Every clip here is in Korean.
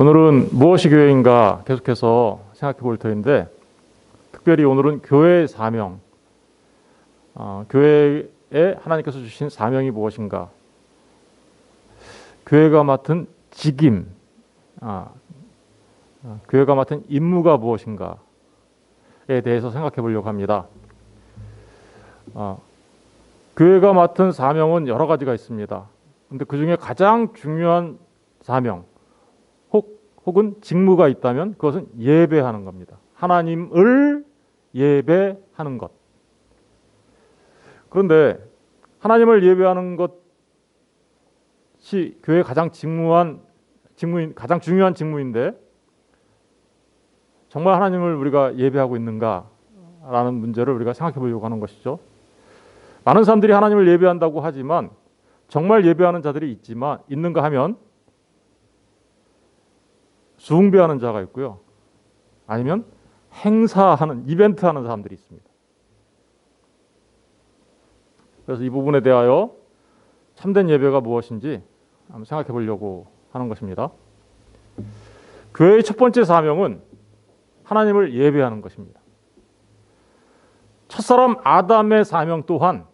오늘은 무엇이 교회인가 계속해서 생각해 볼 터인데, 특별히 오늘은 교회의 사명, 교회에 하나님께서 주신 사명이 무엇인가, 교회가 맡은 직임, 교회가 맡은 임무가 무엇인가에 대해서 생각해 보려고 합니다. 교회가 맡은 사명은 여러 가지가 있습니다. 근데 그 중에 가장 중요한 사명, 혹은 직무가 있다면 그것은 예배하는 겁니다. 하나님을 예배하는 것. 그런데 하나님을 예배하는 것이 교회의 가장 중요한 직무인데, 정말 하나님을 우리가 예배하고 있는가라는 문제를 우리가 생각해 보려고 하는 것이죠. 많은 사람들이 하나님을 예배한다고 하지만 정말 예배하는 자들이 있는가 하면 숭배하는 자가 있고요. 아니면 행사하는, 이벤트하는 사람들이 있습니다. 그래서 이 부분에 대하여 참된 예배가 무엇인지 한번 생각해 보려고 하는 것입니다. 교회의 첫 번째 사명은 하나님을 예배하는 것입니다. 첫사람 아담의 사명 또한,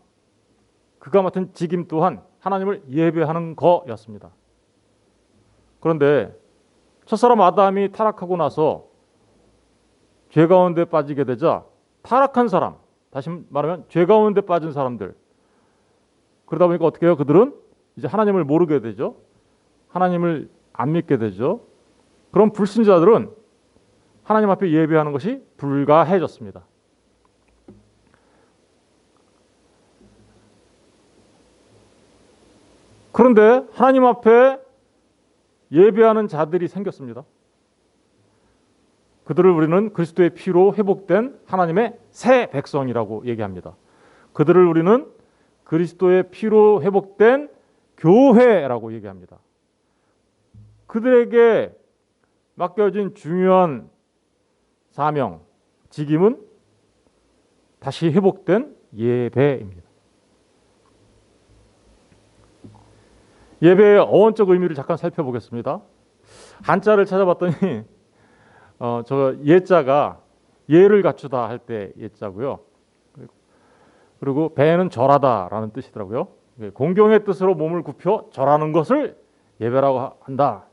그가 맡은 직임 또한 하나님을 예배하는 거였습니다. 그런데 첫사람 아담이 타락하고 나서 죄 가운데 빠지게 되자 타락한 사람, 다시 말하면 죄 가운데 빠진 사람들, 그러다 보니까 어떻게 해요? 그들은 이제 하나님을 모르게 되죠. 하나님을 안 믿게 되죠. 그럼 불신자들은 하나님 앞에 예배하는 것이 불가해졌습니다. 그런데 하나님 앞에 예배하는 자들이 생겼습니다. 그들을 우리는 그리스도의 피로 회복된 하나님의 새 백성이라고 얘기합니다. 그들을 우리는 그리스도의 피로 회복된 교회라고 얘기합니다. 그들에게 맡겨진 중요한 사명, 직임은 다시 회복된 예배입니다. 예배의 어원적 의미를 잠깐 살펴보겠습니다. 한자를 찾아봤더니 저 예자가 예를 갖추다 할 때 예자고요. 그리고 배는 절하다라는 뜻이더라고요. 공경의 뜻으로 몸을 굽혀 절하는 것을 예배라고 한다.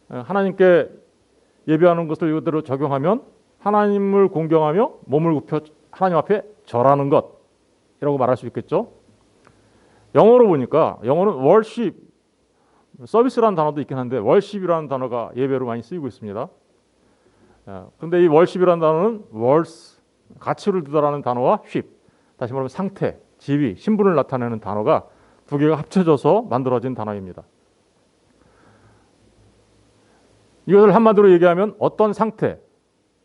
하나님께 예배하는 것을 이대로 적용하면 하나님을 공경하며 몸을 굽혀 하나님 앞에 절하는 것이라고 말할 수 있겠죠. 영어로 보니까, 영어는 worship, 서비스라는 단어도 있긴 한데 worship이라는 단어가 예배로 많이 쓰이고 있습니다. 그런데 이 worship이라는 단어는 worth, 가치를 두다라는 단어와 ship, 다시 말하면 상태, 지위, 신분을 나타내는 단어가 두 개가 합쳐져서 만들어진 단어입니다. 이것을 한마디로 얘기하면 어떤 상태,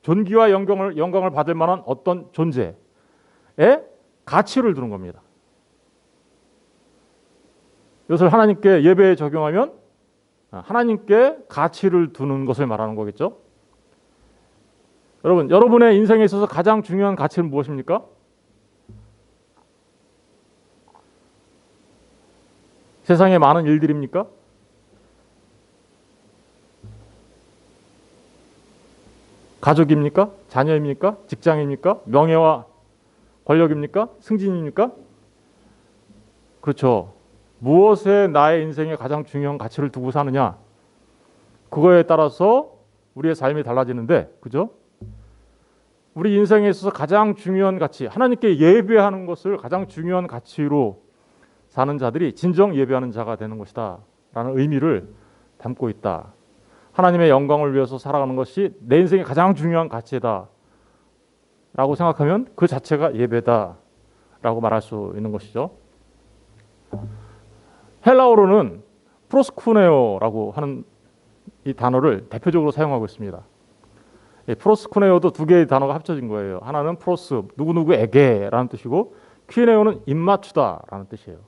존귀와 영광을 받을 만한 어떤 존재에 가치를 두는 겁니다. 이것을 하나님께 예배에 적용하면 하나님께 가치를 두는 것을 말하는 거겠죠. 여러분의 인생에 있어서 가장 중요한 가치는 무엇입니까? 세상에 많은 일들입니까? 가족입니까? 자녀입니까? 직장입니까? 명예와 권력입니까? 승진입니까? 그렇죠. 무엇에 나의 인생에 가장 중요한 가치를 두고 사느냐, 그거에 따라서 우리의 삶이 달라지는데, 그죠? 우리 인생에 있어서 가장 중요한 가치, 하나님께 예배하는 것을 가장 중요한 가치로 사는 자들이 진정 예배하는 자가 되는 것이다 라는 의미를 담고 있다. 하나님의 영광을 위해서 살아가는 것이 내 인생의 가장 중요한 가치다 라고 생각하면 그 자체가 예배다 라고 말할 수 있는 것이죠. 헬라어로는 프로스쿠네오라고 하는 이 단어를 대표적으로 사용하고 있습니다. 프로스쿠네오도 두 개의 단어가 합쳐진 거예요. 하나는 프로스, 누구누구에게라는 뜻이고, 퀴네오는 입맞추다라는 뜻이에요.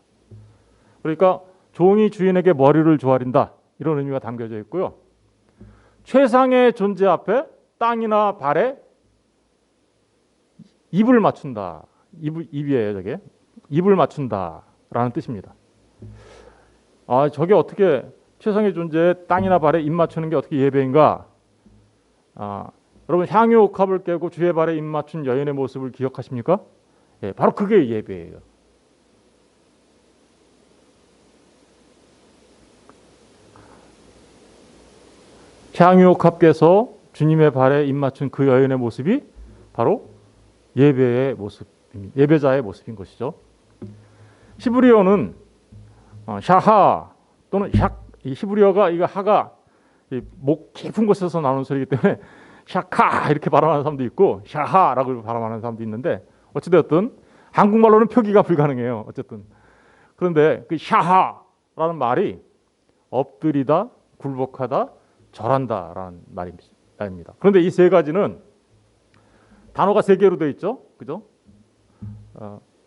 그러니까 종이 주인에게 머리를 조아린다, 이런 의미가 담겨져 있고요. 최상의 존재 앞에 땅이나 발에 입을 맞춘다. 입이에요, 저게. 입을 맞춘다라는 뜻입니다. 저게 어떻게 최성의 존재에 땅이나 발에 입 맞추는 게 어떻게 예배인가? 여러분 향유옥합을 깨고 주의 발에 입 맞춘 여인의 모습을 기억하십니까? 예, 바로 그게 예배예요. 향유옥합 깨서 주님의 발에 입 맞춘 그 여인의 모습이 바로 예배의 모습입니다. 예배자의 모습인 것이죠. 히브리어는 샤하 또는 샥, 이 히브리어가 이거 하가 목 깊은 곳에서 나오는 소리이기 때문에 샤카 이렇게 발음하는 사람도 있고 샤하라고 발음하는 사람도 있는데 어찌되었든 한국말로는 표기가 불가능해요. 어쨌든 그런데 그 샤하라는 말이 엎드리다, 굴복하다, 절한다라는 말입니다. 그런데 이 세 가지는 단어가 세 개로 되어 있죠, 그죠?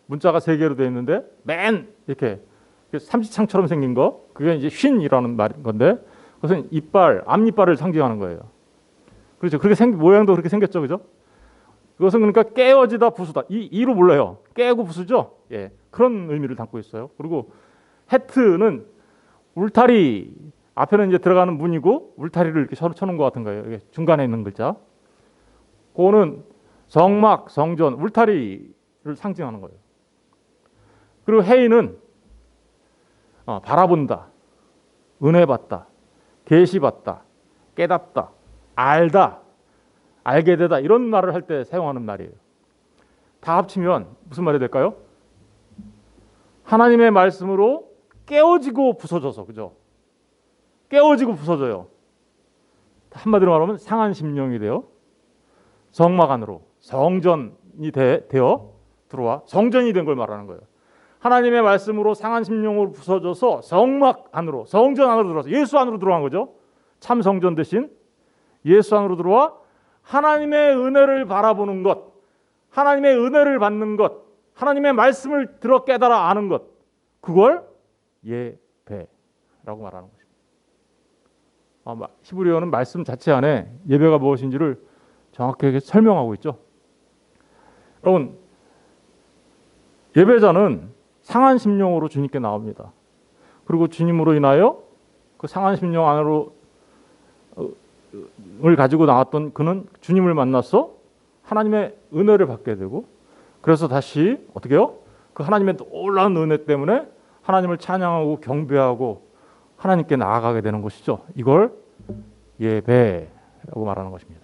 문자가 세 개로 되어 있는데 맨 이렇게 삼지창처럼 생긴 거 그게 이제 쉰이라는 말인 건데 그것은 이빨, 앞니빨을 상징하는 거예요. 그렇죠? 그렇게 모양도 그렇게 생겼죠, 그죠? 그것은 그러니까 깨어지다, 부수다. 이로 불러요. 깨고 부수죠. 예, 그런 의미를 담고 있어요. 그리고 헤트는 울타리 앞에는 이제 들어가는 문이고 울타리를 이렇게 쳐놓은 것 같은 거예요. 이게 중간에 있는 글자. 그거는 성막, 성전, 울타리를 상징하는 거예요. 그리고 해인은 바라본다, 은혜받다, 계시받다, 깨닫다, 알다, 알게 되다 이런 말을 할 때 사용하는 말이에요. 다 합치면 무슨 말이 될까요? 하나님의 말씀으로 깨어지고 부서져서, 그죠? 깨어지고 부서져요. 한마디로 말하면 상한 심령이 되어 성막 안으로 성전이 되어 들어와 성전이 된 걸 말하는 거예요. 하나님의 말씀으로 상한 심령으로 부서져서 성막 안으로, 성전 안으로 들어와서 예수 안으로 들어간 거죠. 참 성전 대신 예수 안으로 들어와 하나님의 은혜를 바라보는 것, 하나님의 은혜를 받는 것, 하나님의 말씀을 들어 깨달아 아는 것, 그걸 예배라고 말하는 것입니다. 히브리어는 말씀 자체 안에 예배가 무엇인지를 정확하게 설명하고 있죠. 여러분, 예배자는 상한 심령으로 주님께 나옵니다. 그리고 주님으로 인하여 그 상한 심령 안으로 을 가지고 나왔던 그는 주님을 만나서 하나님의 은혜를 받게 되고 그래서 다시 어떻게 해요? 그 하나님의 놀라운 은혜 때문에 하나님을 찬양하고 경배하고 하나님께 나아가게 되는 것이죠. 이걸 예배라고 말하는 것입니다.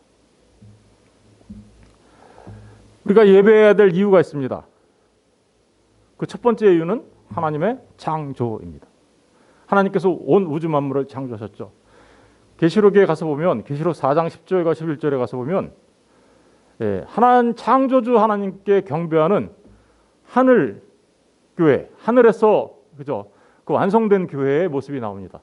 우리가 예배해야 될 이유가 있습니다. 그 첫 번째 이유는 하나님의 창조입니다. 하나님께서 온 우주 만물을 창조하셨죠. 계시록에 가서 보면 계시록 4장 10절과 11절에 가서 보면 하나님 창조주 하나님께 경배하는 하늘 교회, 하늘에서 그죠? 그 완성된 교회의 모습이 나옵니다.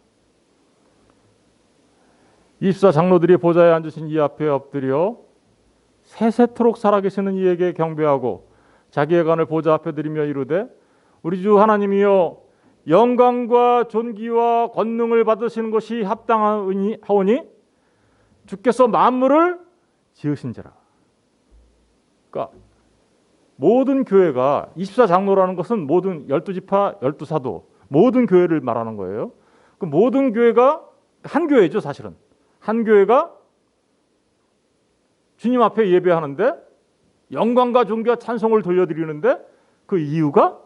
24 장로들이 보좌에 앉으신 이 앞에 엎드려 세세토록 살아계시는 이에게 경배하고 자기의 간을 보좌 앞에 드리며 이르되 우리 주 하나님이여 영광과 존귀와 권능을 받으시는 것이 합당하오니 주께서 만물을 지으신지라. 그러니까 모든 교회가 24장로라는 것은 모든 12지파 12사도 모든 교회를 말하는 거예요. 그 모든 교회가 한 교회죠, 사실은. 한 교회가 주님 앞에 예배하는데 영광과 존귀와 찬송을 돌려드리는데 그 이유가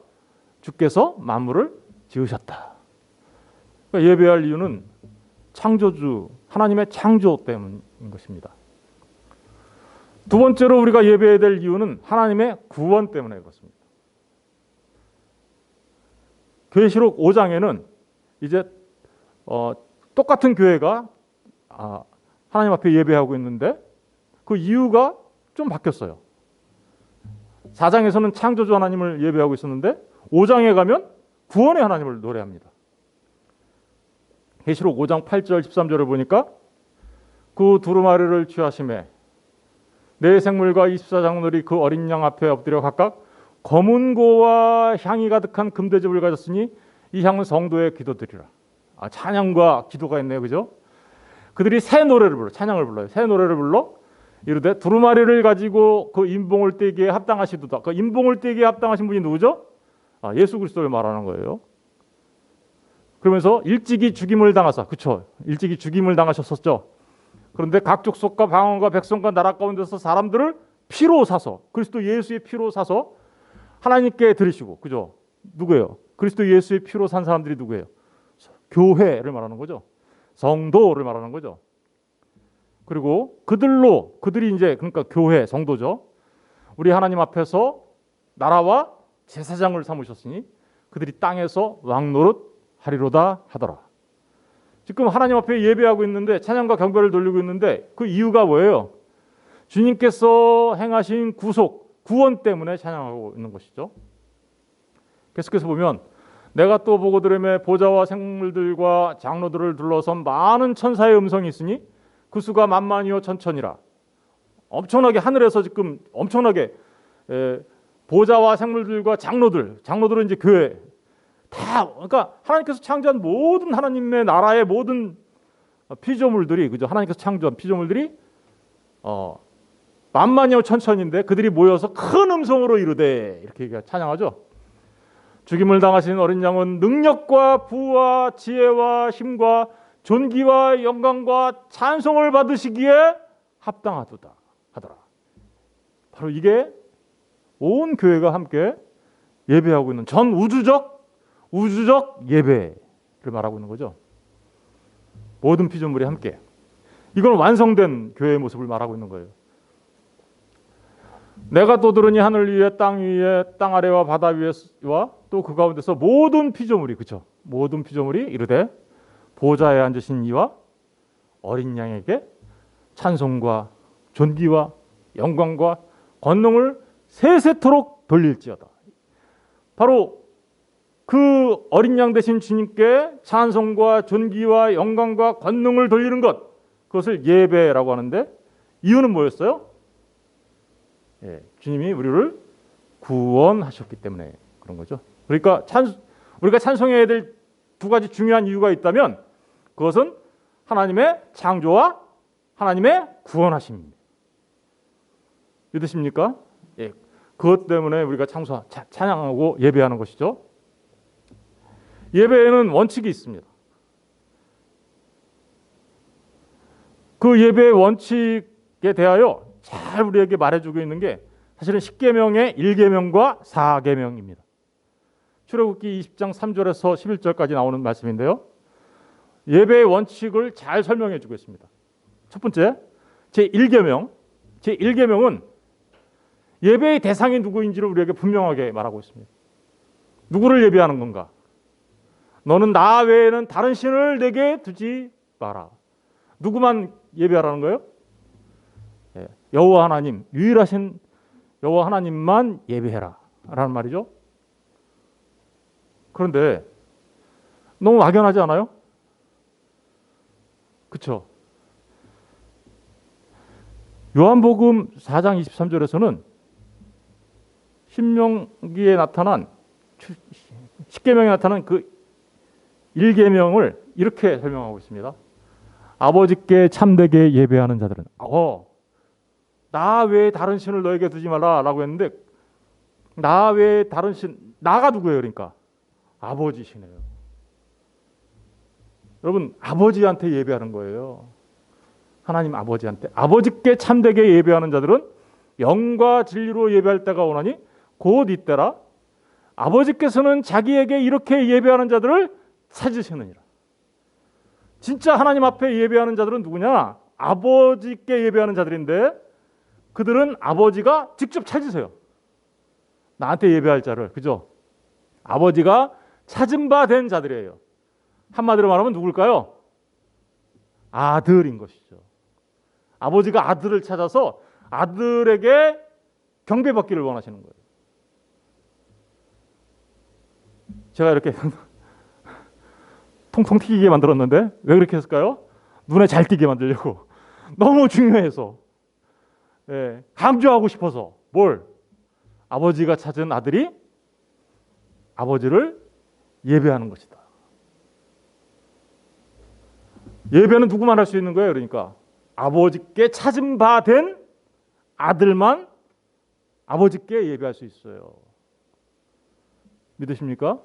주께서 만물을 지으셨다. 그러니까 예배할 이유는 창조주 하나님의 창조 때문인 것입니다. 두 번째로 우리가 예배해야 될 이유는 하나님의 구원 때문에 그렇습니다. 계시록 5장에는 이제 똑같은 교회가 하나님 앞에 예배하고 있는데 그 이유가 좀 바뀌었어요. 4장에서는 창조주 하나님을 예배하고 있었는데 5장에 가면 구원의 하나님을 노래합니다. 계시록 5장 8절 13절을 보니까 그 두루마리를 취하심에 네 생물과 24장로들이 그 어린 양 앞에 엎드려 각각 검은 고와 향이 가득한 금대접을 가졌으니 이 향은 성도의 기도드리라. 찬양과 기도가 있네요, 그죠? 그들이 새 노래를 불러, 찬양을 불러요. 새 노래를 불러 이르되 두루마리를 가지고 그 임봉을 떼기에 합당하시도다. 그 임봉을 떼기에 합당하신 분이 누구죠? 예수 그리스도를 말하는 거예요. 그러면서 일찍이 죽임을 당하사, 그쵸? 일찍이 죽임을 당하셨었죠. 그런데 각 족속과 방언과 백성과 나라 가운데서 사람들을 피로 사서, 그리스도 예수의 피로 사서 하나님께 드리시고, 그죠? 누구예요? 그리스도 예수의 피로 산 사람들이 누구예요? 교회를 말하는 거죠. 성도를 말하는 거죠. 그리고 그들이 이제 그러니까 교회, 성도죠. 우리 하나님 앞에서 나라와 제사장을 삼으셨으니 그들이 땅에서 왕노릇 하리로다 하더라. 지금 하나님 앞에 예배하고 있는데 찬양과 경배를 돌리고 있는데 그 이유가 뭐예요? 주님께서 행하신 구원 때문에 찬양하고 있는 것이죠. 계속해서 보면 내가 또 보고 들으매 보좌와 생물들과 장로들을 둘러선 많은 천사의 음성이 있으니 그 수가 만만이요 천천이라. 엄청나게 하늘에서 지금 엄청나게 보좌와 생물들과 장로들은 이제 교회 다, 그러니까 하나님께서 창조한 모든 하나님의 나라의 모든 피조물들이, 그죠? 하나님께서 창조한 피조물들이 만만이요 천천인데 그들이 모여서 큰 음성으로 이르되, 이렇게 찬양하죠. 죽임을 당하신 어린 양은 능력과 부와 지혜와 힘과 존귀와 영광과 찬송을 받으시기에 합당하도다 하더라. 바로 이게 온 교회가 함께 예배하고 있는 전 우주적 예배를 말하고 있는 거죠. 모든 피조물이 함께. 이건 완성된 교회의 모습을 말하고 있는 거예요. 내가 또 들으니 하늘 위에 땅 위에 땅 아래와 바다 위에와 또 그 가운데서 모든 피조물이, 그렇죠? 모든 피조물이 이르되 보좌에 앉으신 이와 어린 양에게 찬송과 존귀와 영광과 권능을 세세토록 돌릴지어다. 바로 그 어린 양 되신 주님께 찬송과 존귀와 영광과 권능을 돌리는 것, 그것을 예배라고 하는데 이유는 뭐였어요? 주님이 우리를 구원하셨기 때문에 그런 거죠. 그러니까 우리가 찬송해야 될 두 가지 중요한 이유가 있다면 그것은 하나님의 창조와 하나님의 구원하심입니다. 믿으십니까? 그것 때문에 우리가 찬양하고 예배하는 것이죠. 예배에는 원칙이 있습니다. 그 예배의 원칙에 대하여 잘 우리에게 말해주고 있는 게 사실은 10계명의 1계명과 4계명입니다. 출애굽기 20장 3절에서 11절까지 나오는 말씀인데요. 예배의 원칙을 잘 설명해 주고 있습니다. 첫 번째, 제1계명은 예배의 대상이 누구인지를 우리에게 분명하게 말하고 있습니다. 누구를 예배하는 건가? 너는 나 외에는 다른 신을 내게 두지 마라. 누구만 예배하라는 거예요? 여호와 하나님, 유일하신 여호와 하나님만 예배해라 라는 말이죠. 그런데 너무 막연하지 않아요? 그렇죠? 요한복음 4장 23절에서는 신명기에 나타난 10계명에 나타난 그 1계명을 이렇게 설명하고 있습니다. 아버지께 참되게 예배하는 자들은 나 외에 다른 신을 너에게 두지 말라라고 했는데 나 외에 다른 신, 나가 누구예요? 그러니까 아버지시네요. 여러분, 아버지한테 예배하는 거예요. 하나님 아버지한테. 아버지께 참되게 예배하는 자들은 영과 진리로 예배할 때가 오나니 곧 이때라. 아버지께서는 자기에게 이렇게 예배하는 자들을 찾으시느니라. 진짜 하나님 앞에 예배하는 자들은 누구냐? 아버지께 예배하는 자들인데 그들은 아버지가 직접 찾으세요. 나한테 예배할 자를. 그죠? 아버지가 찾은 바 된 자들이에요. 한마디로 말하면 누굴까요? 아들인 것이죠. 아버지가 아들을 찾아서 아들에게 경배받기를 원하시는 거예요. 제가 이렇게 통통 튀기게 만들었는데 왜 그렇게 했을까요? 눈에 잘 띄게 만들려고. 너무 중요해서. 강조하고 싶어서. 뭘? 아버지가 찾은 아들이 아버지를 예배하는 것이다. 예배는 누구만 할 수 있는 거예요? 그러니까 아버지께 찾은 바 된 아들만 아버지께 예배할 수 있어요. 믿으십니까?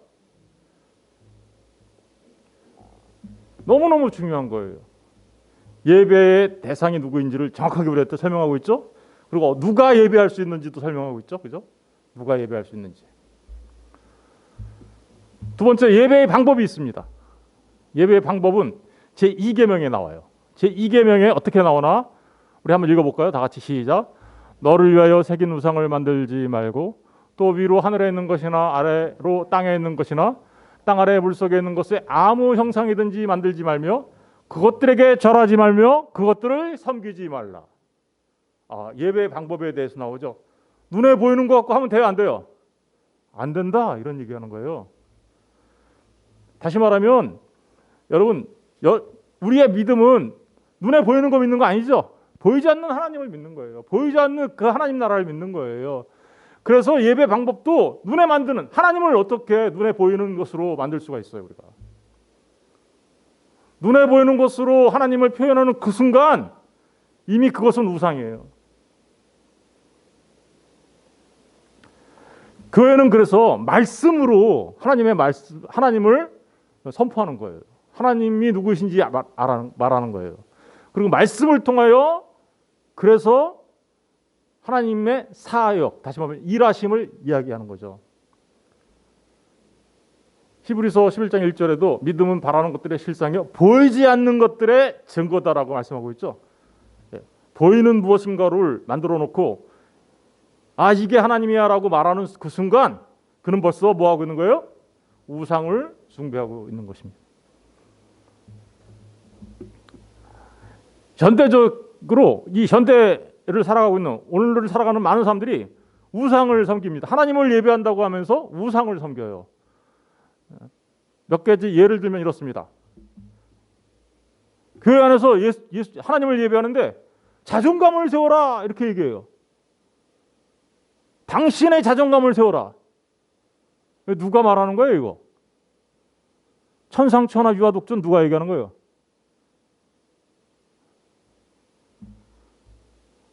너무너무 중요한 거예요. 예배의 대상이 누구인지를 정확하게 우리한테 설명하고 있죠. 그리고 누가 예배할 수 있는지도 설명하고 있죠. 그죠? 누가 예배할 수 있는지. 두 번째, 예배의 방법이 있습니다. 예배의 방법은 제2계명에 나와요. 제2계명에 어떻게 나오나? 우리 한번 읽어볼까요? 다 같이 시작. 너를 위하여 새긴 우상을 만들지 말고 또 위로 하늘에 있는 것이나 아래로 땅에 있는 것이나 땅 아래 물속에 있는 것에 아무 형상이든지 만들지 말며 그것들에게 절하지 말며 그것들을 섬기지 말라. 예배의 방법에 대해서 나오죠. 눈에 보이는 것 갖고 하면 돼요? 안 돼요? 안 된다. 이런 얘기하는 거예요. 다시 말하면 여러분, 우리의 믿음은 눈에 보이는 거 믿는 거 아니죠? 보이지 않는 하나님을 믿는 거예요. 보이지 않는 그 하나님 나라를 믿는 거예요. 그래서 예배 방법도 눈에 만드는, 하나님을 어떻게 눈에 보이는 것으로 만들 수가 있어요, 우리가. 눈에 보이는 것으로 하나님을 표현하는 그 순간 이미 그것은 우상이에요. 교회는 그래서 말씀으로 하나님을 선포하는 거예요. 하나님이 누구신지 말하는 거예요. 그리고 말씀을 통하여 그래서 하나님의 사역, 다시 말하면 일하심을 이야기하는 거죠. 히브리서 11장 1절에도 믿음은 바라는 것들의 실상이요 보이지 않는 것들의 증거다라고 말씀하고 있죠. 보이는 무엇인가를 만들어 놓고 이게 하나님이야 라고 말하는 그 순간 그는 벌써 뭐 하고 있는 거예요? 우상을 숭배하고 있는 것입니다. 현대적으로 이 현대를 살아가고 있는, 오늘을 살아가는 많은 사람들이 우상을 섬깁니다. 하나님을 예배한다고 하면서 우상을 섬겨요. 몇 가지 예를 들면 이렇습니다. 교회 안에서 하나님을 예배하는데 자존감을 세워라 이렇게 얘기해요. 당신의 자존감을 세워라. 누가 말하는 거예요 이거? 천상천하 유아독존 누가 얘기하는 거예요?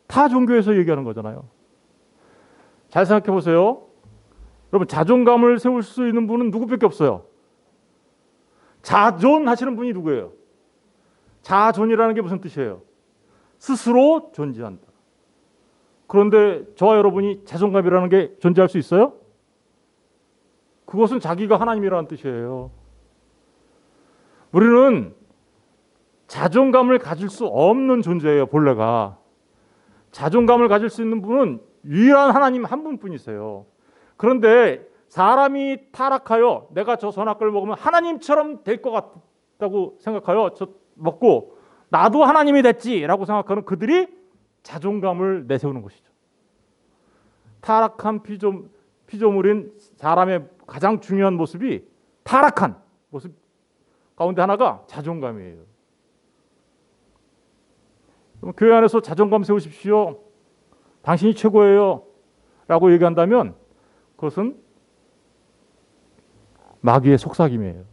타 종교에서 얘기하는 거잖아요. 잘 생각해 보세요. 여러분, 자존감을 세울 수 있는 분은 누구밖에 없어요. 자존하시는 분이 누구예요? 자존이라는 게 무슨 뜻이에요? 스스로 존재한다. 그런데 저와 여러분이 자존감이라는 게 존재할 수 있어요? 그것은 자기가 하나님이라는 뜻이에요. 우리는 자존감을 가질 수 없는 존재예요, 본래가. 자존감을 가질 수 있는 분은 유일한 하나님 한 분뿐이세요. 그런데 사람이 타락하여 내가 저 선악과를 먹으면 하나님처럼 될 것 같다고 생각하여 먹고 나도 하나님이 됐지라고 생각하는 그들이 자존감을 내세우는 것이죠. 타락한 피조물인 사람의 가장 중요한 모습이 타락한 모습 가운데 하나가 자존감이에요. 교회 안에서 자존감 세우십시오. 당신이 최고예요. 라고 얘기한다면 그것은 마귀의 속삭임이에요.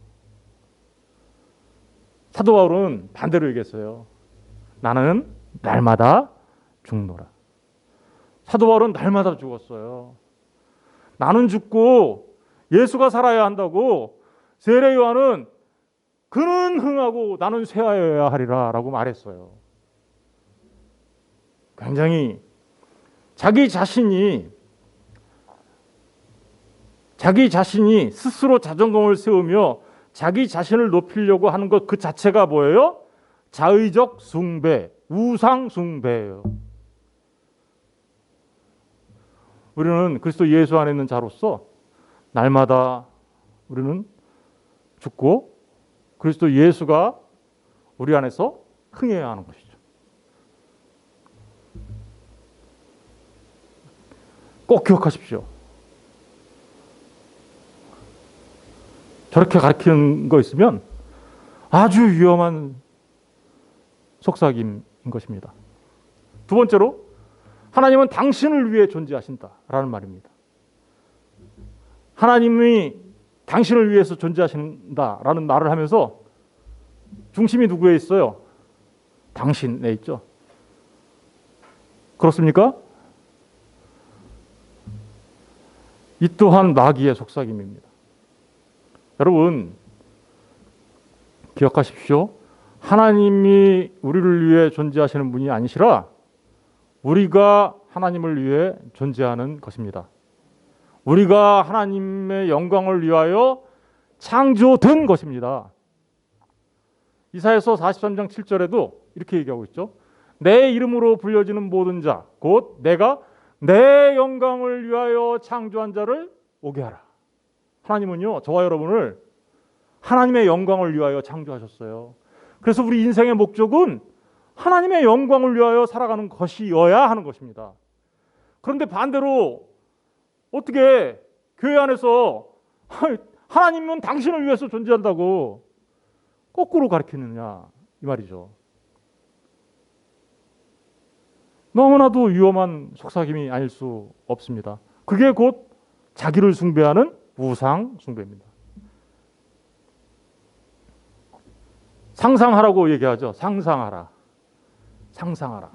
사도 바울은 반대로 얘기했어요. 나는 날마다 죽노라. 사도 바울은 날마다 죽었어요. 나는 죽고 예수가 살아야 한다고 세례 요한은 그는 흥하고 나는 쇠하여야 하리라 라고 말했어요. 굉장히 자기 자신이 스스로 자존감을 세우며 자기 자신을 높이려고 하는 것 그 자체가 뭐예요? 자의적 숭배, 우상 숭배예요. 우리는 그리스도 예수 안에 있는 자로서 날마다 우리는 죽고 그리스도 예수가 우리 안에서 흥해야 하는 것이죠. 꼭 기억하십시오. 저렇게 가르치는 거 있으면 아주 위험한 속삭임인 것입니다. 두 번째로 하나님은 당신을 위해 존재하신다라는 말입니다. 하나님이 당신을 위해서 존재하신다라는 말을 하면서 중심이 누구에 있어요? 당신에 있죠. 그렇습니까? 이 또한 마귀의 속삭임입니다. 여러분, 기억하십시오. 하나님이 우리를 위해 존재하시는 분이 아니시라 우리가 하나님을 위해 존재하는 것입니다. 우리가 하나님의 영광을 위하여 창조된 것입니다. 이사야서 43장 7절에도 이렇게 얘기하고 있죠. 내 이름으로 불려지는 모든 자, 곧 내가 내 영광을 위하여 창조한 자를 오게 하라. 하나님은요, 저와 여러분을 하나님의 영광을 위하여 창조하셨어요. 그래서 우리 인생의 목적은 하나님의 영광을 위하여 살아가는 것이어야 하는 것입니다. 그런데 반대로 어떻게 교회 안에서 하나님은 당신을 위해서 존재한다고 거꾸로 가르치느냐 이 말이죠. 너무나도 위험한 속삭임이 아닐 수 없습니다. 그게 곧 자기를 숭배하는 우상 숭배입니다. 상상하라고 얘기하죠. 상상하라. 상상하라.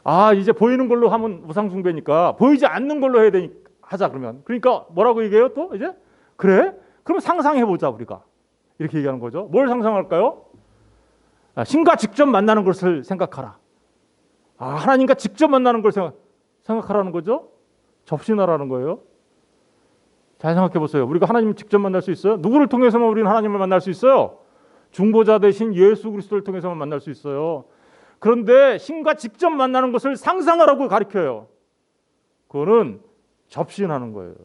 아, 이제 보이는 걸로 하면 우상 숭배니까 보이지 않는 걸로 해야 되니까 하자 그러면. 그러니까 뭐라고 얘기해요 또 이제? 그래? 그럼 상상해 보자 우리가. 이렇게 얘기하는 거죠. 뭘 상상할까요? 신과 직접 만나는 것을 생각하라. 아, 하나님과 직접 만나는 걸 생각하라는 거죠. 접신하라는 거예요. 잘 생각해 보세요. 우리가 하나님을 직접 만날 수 있어요? 누구를 통해서만 우리는 하나님을 만날 수 있어요? 중보자 되신 예수 그리스도를 통해서만 만날 수 있어요. 그런데 신과 직접 만나는 것을 상상하라고 가르쳐요. 그거는 접신하는 거예요.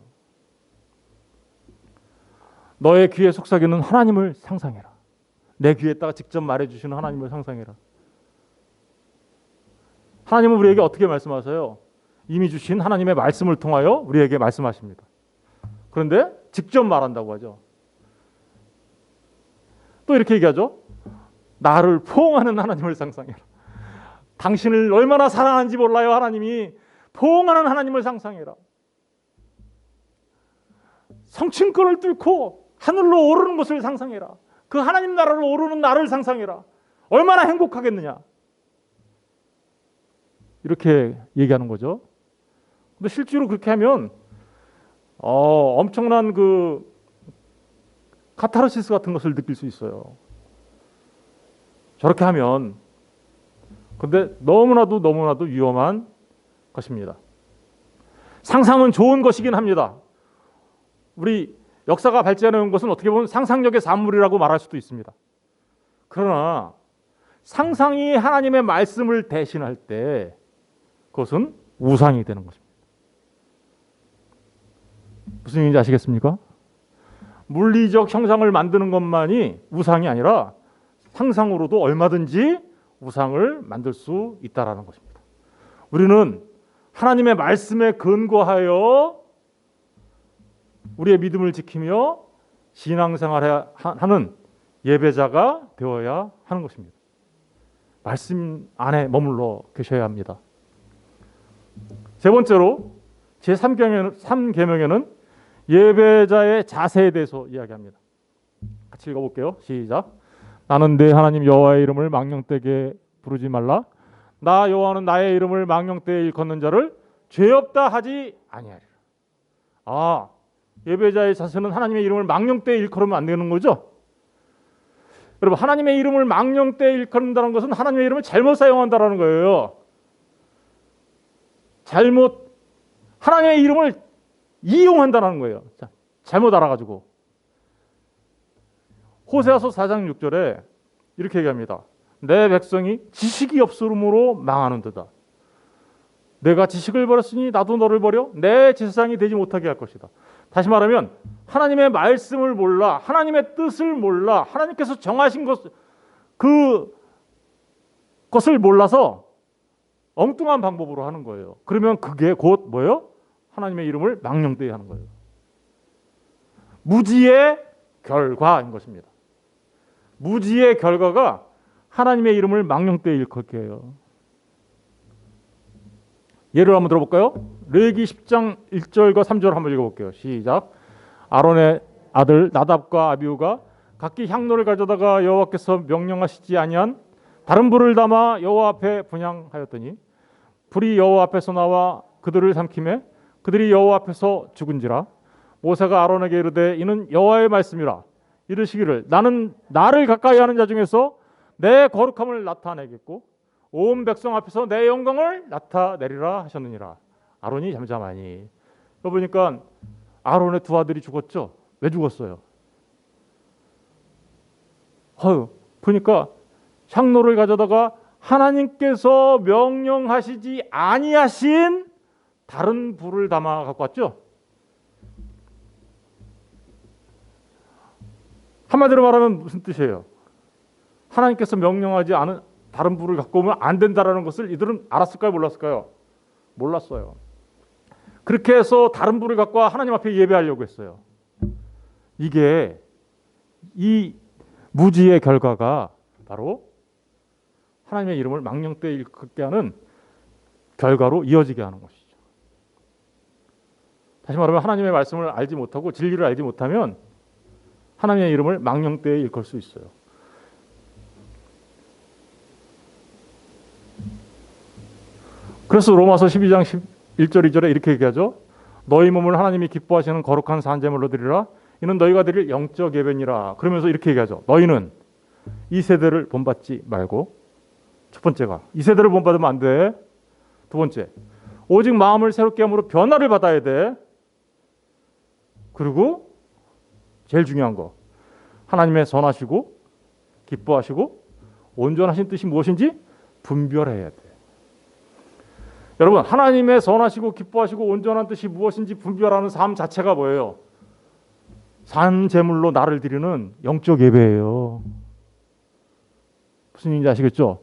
너의 귀에 속삭이는 하나님을 상상해라. 내 귀에다가 직접 말해주시는 하나님을 상상해라. 하나님은 우리에게 어떻게 말씀하세요? 이미 주신 하나님의 말씀을 통하여 우리에게 말씀하십니다. 그런데 직접 말한다고 하죠. 또 이렇게 얘기하죠. 나를 포옹하는 하나님을 상상해라. 당신을 얼마나 사랑하는지 몰라요. 하나님이 포옹하는 하나님을 상상해라. 성층권을 뚫고 하늘로 오르는 것을 상상해라. 그 하나님 나라로 오르는 나를 상상해라. 얼마나 행복하겠느냐. 이렇게 얘기하는 거죠. 근데 실제로 그렇게 하면 엄청난 그 카타르시스 같은 것을 느낄 수 있어요. 저렇게 하면. 근데 너무나도 위험한 것입니다. 상상은 좋은 것이긴 합니다. 우리 역사가 발전해 온 것은 어떻게 보면 상상력의 산물이라고 말할 수도 있습니다. 그러나 상상이 하나님의 말씀을 대신할 때 그것은 우상이 되는 것입니다. 무슨 얘기인지 아시겠습니까? 물리적 형상을 만드는 것만이 우상이 아니라 상상으로도 얼마든지 우상을 만들 수 있다라는 것입니다. 우리는 하나님의 말씀에 근거하여 우리의 믿음을 지키며 신앙생활하는 예배자가 되어야 하는 것입니다. 말씀 안에 머물러 계셔야 합니다. 세 번째로 제3계명에는 예배자의 자세에 대해서 이야기합니다. 같이 읽어볼게요. 시작. 나는 내 하나님 여호와의 이름을 망령되게 부르지 말라. 나 여호와는 나의 이름을 망령되게 일컫는 자를 죄 없다 하지 아니하리라. 아, 예배자의 자세는 하나님의 이름을 망령되게 일컬으면 안 되는 거죠? 여러분, 하나님의 이름을 망령되게 일컫는다는 것은 하나님의 이름을 잘못 사용한다는 거예요. 하나님의 이름을 이용한다는 거예요. 자, 잘못 알아가지고. 호세아서 4장 6절에 이렇게 얘기합니다. 내 백성이 지식이 없으므로 망하는도다. 내가 지식을 버렸으니 나도 너를 버려 내 제사장이 되지 못하게 할 것이다. 다시 말하면 하나님의 말씀을 몰라, 하나님의 뜻을 몰라, 하나님께서 정하신 그것을 몰라서 엉뚱한 방법으로 하는 거예요. 그러면 그게 곧 뭐예요? 하나님의 이름을 망령되게 하는 거예요. 무지의 결과인 것입니다. 무지의 결과가 하나님의 이름을 망령되게 일컫게 해요. 예를 한번 들어볼까요? 레위기 10장 1절과 3절 한번 읽어볼게요. 시작. 아론의 아들 나답과 아비후가 각기 향로를 가져다가 여호와께서 명령하시지 아니한 다른 불을 담아 여호와 앞에 분향하였더니 불이 여호와 앞에서 나와 그들을 삼키매 그들이 여호와 앞에서 죽은지라. 모세가 아론에게 이르되 이는 여호와의 말씀이라. 이르시기를 나는 나를 가까이 하는 자 중에서 내 거룩함을 나타내겠고 온 백성 앞에서 내 영광을 나타내리라 하셨느니라. 아론이 잠잠하니. 보니까 아론의 두 아들이 죽었죠. 왜 죽었어요? 보니까 향로를 가져다가 하나님께서 명령하시지 아니하신 다른 불을 담아 갖고 왔죠. 한마디로 말하면 무슨 뜻이에요? 하나님께서 명령하지 않은 다른 불을 갖고 오면 안 된다라는 것을 이들은 알았을까요? 몰랐을까요? 몰랐어요. 그렇게 해서 다른 불을 갖고 하나님 앞에 예배하려고 했어요. 이게 이 무지의 결과가 바로 하나님의 이름을 망령되이 일컫게 하는 결과로 이어지게 하는 것이죠. 다시 말하면 하나님의 말씀을 알지 못하고 진리를 알지 못하면 하나님의 이름을 망령되이 일컬 수 있어요. 그래서 로마서 12장 1절 2절에 이렇게 얘기하죠. 너희 몸을 하나님이 기뻐하시는 거룩한 산제물로 드리라. 이는 너희가 드릴 영적 예배니라. 그러면서 이렇게 얘기하죠. 너희는 이 세대를 본받지 말고, 첫 번째가 이 세대를 본받으면 안 돼. 두 번째, 오직 마음을 새롭게 함으로 변화를 받아야 돼. 그리고 제일 중요한 거, 하나님의 선하시고 기뻐하시고 온전하신 뜻이 무엇인지 분별해야 돼. 여러분, 하나님의 선하시고 기뻐하시고 온전한 뜻이 무엇인지 분별하는 삶 자체가 뭐예요? 산 제물로 나를 드리는 영적 예배예요. 무슨 얘기인지 아시겠죠?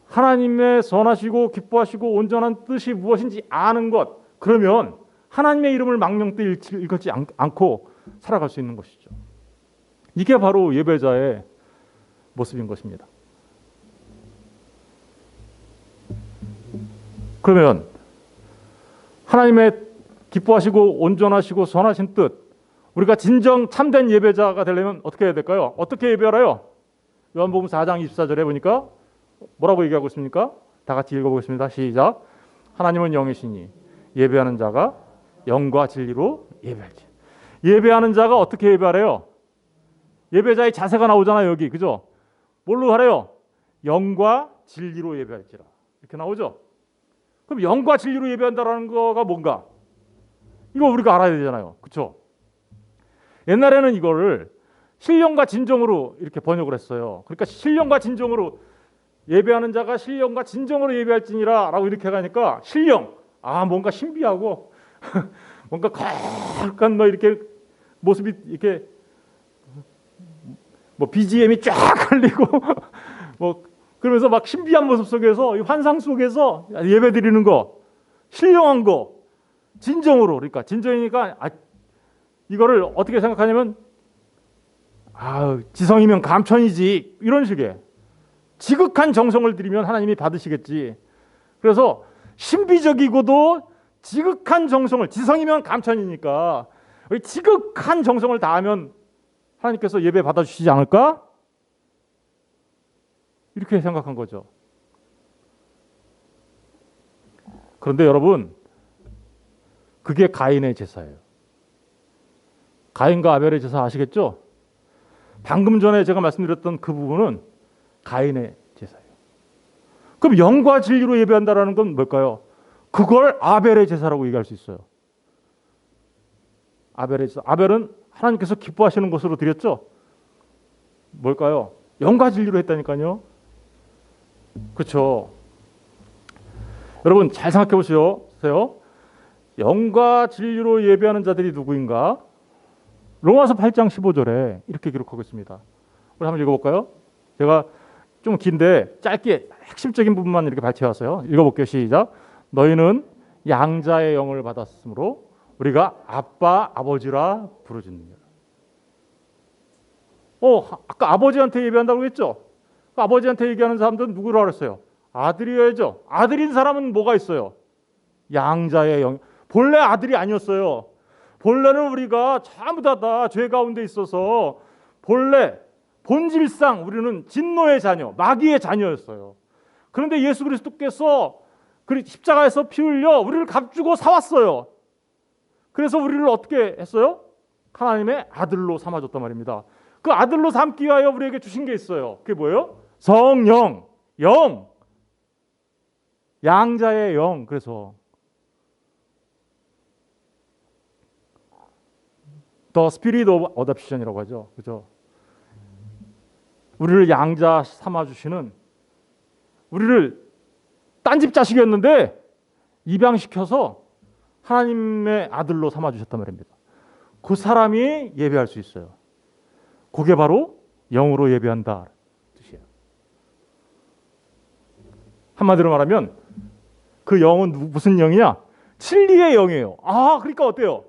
하나님의 선하시고 기뻐하시고 온전한 뜻이 무엇인지 아는 것, 그러면 하나님의 이름을 망령되이 일컫지 않고 살아갈 수 있는 것이죠. 이게 바로 예배자의 모습인 것입니다. 그러면 하나님의 기뻐하시고 온전하시고 선하신 뜻, 우리가 진정 참된 예배자가 되려면 어떻게 해야 될까요? 어떻게 예배하라요? 요한복음 4장 24절에 보니까 뭐라고 얘기하고 있습니까? 다 같이 읽어보겠습니다. 시작. 하나님은 영이시니 예배하는 자가 영과 진리로 예배할지. 예배하는 자가 어떻게 예배하래요? 예배자의 자세가 나오잖아요, 여기. 그죠? 뭘로 하래요? 영과 진리로 예배할지라. 이렇게 나오죠? 그럼 영과 진리로 예배한다라는 거가 뭔가? 이거 우리가 알아야 되잖아요. 그렇죠? 옛날에는 이거를 신령과 진정으로 이렇게 번역을 했어요. 그러니까 신령과 진정으로 예배하는 자가 신령과 진정으로 예배할지니라 라고 이렇게 가니까 신령, 뭔가 신비하고 뭔가 거룩한 이렇게 모습이 이렇게 BGM이 쫙 걸리고 그러면서 막 신비한 모습 속에서, 환상 속에서 예배 드리는 거, 신령한 거, 진정으로. 그러니까 진정이니까 이거를 어떻게 생각하냐면 지성이면 감천이지, 이런 식의 지극한 정성을 드리면 하나님이 받으시겠지. 그래서 신비적이고도 지극한 정성을, 지성이면 감천이니까 지극한 정성을 다하면 하나님께서 예배 받아주시지 않을까? 이렇게 생각한 거죠. 그런데 여러분, 그게 가인의 제사예요. 가인과 아벨의 제사 아시겠죠? 방금 전에 제가 말씀드렸던 그 부분은 가인의 제사예요. 그럼 영과 진리로 예배한다는 건 뭘까요? 그걸 아벨의 제사라고 얘기할 수 있어요. 아벨의 제사. 아벨은 하나님께서 기뻐하시는 것으로 드렸죠? 뭘까요? 영과 진리로 했다니까요. 그렇죠? 여러분 잘 생각해 보세요. 영과 진리로 예배하는 자들이 누구인가? 로마서 8장 15절에 이렇게 기록하고 있습니다. 우리 한번 읽어볼까요? 제가 좀 긴데 짧게 핵심적인 부분만 이렇게 발췌해왔어요. 읽어볼게요. 시작. 너희는 양자의 영을 받았으므로 우리가 아빠 아버지라 부르짖느니라. 아까 아버지한테 예배한다고 했죠? 아버지한테 얘기하는 사람들은 누구라고 했어요? 아들이어야죠. 아들인 사람은 뭐가 있어요? 양자의 영. 본래 아들이 아니었어요. 본래는 우리가 전부 다 죄 가운데 있어서 본래 본질상 우리는 진노의 자녀, 마귀의 자녀였어요. 그런데 예수 그리스도께서 십자가에서 피 흘려 우리를 값주고 사왔어요. 그래서 우리를 어떻게 했어요? 하나님의 아들로 삼아줬단 말입니다. 그 아들로 삼기 위하여 우리에게 주신 게 있어요. 그게 뭐예요? 성령, 영, 양자의 영. 그래서 The Spirit of Adoption이라고 하죠. 그죠? 우리를 양자 삼아주시는, 우리를 딴집 자식이었는데 입양시켜서 하나님의 아들로 삼아주셨단 말입니다. 그 사람이 예배할 수 있어요. 그게 바로 영으로 예배한다 뜻이에요. 한마디로 말하면 그 영은 무슨 영이냐? 진리의 영이에요. 아, 그러니까 어때요?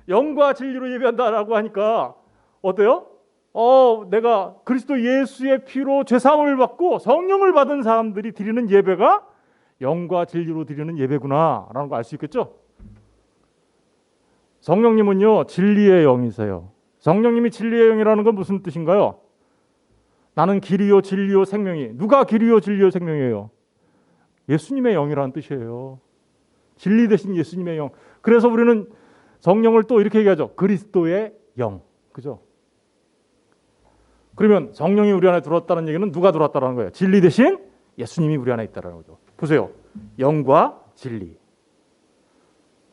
영과 진리로 예배한다라고 하니까 어때요? 내가 그리스도 예수의 피로 죄사함을 받고 성령을 받은 사람들이 드리는 예배가 영과 진리로 드리는 예배구나라는 거 알 수 있겠죠? 성령님은요, 진리의 영이세요. 성령님이 진리의 영이라는 건 무슨 뜻인가요? 나는 길이요 진리요 생명이. 누가 길이요 진리요 생명이에요? 예수님의 영이라는 뜻이에요. 진리 대신 예수님의 영. 그래서 우리는 성령을 또 이렇게 얘기하죠. 그리스도의 영. 그죠? 그러면 성령이 우리 안에 들어왔다는 얘기는 누가 들어왔다는 거예요? 진리 대신 예수님이 우리 안에 있다는 거죠. 보세요. 영과 진리.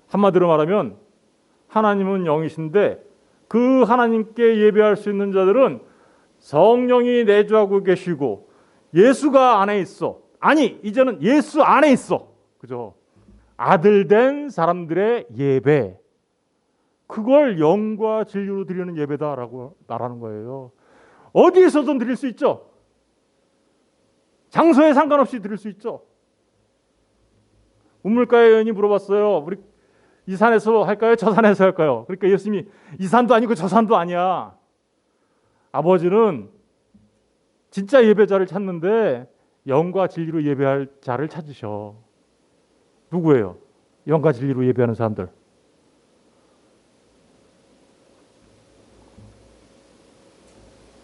한마디로 말하면 하나님은 영이신데 그 하나님께 예배할 수 있는 자들은 성령이 내주하고 계시고 예수가 안에 있어. 아니, 이제는 예수 안에 있어. 그죠? 아들 된 사람들의 예배. 그걸 영과 진리로 드리는 예배다라고 말하는 거예요. 어디에서든 드릴 수 있죠. 장소에 상관없이 드릴 수 있죠. 우물가의 여인이 물어봤어요. 우리 이 산에서 할까요? 저 산에서 할까요? 그러니까 예수님이 이 산도 아니고 저 산도 아니야. 아버지는 진짜 예배자를 찾는데 영과 진리로 예배할 자를 찾으셔. 누구예요? 영과 진리로 예배하는 사람들.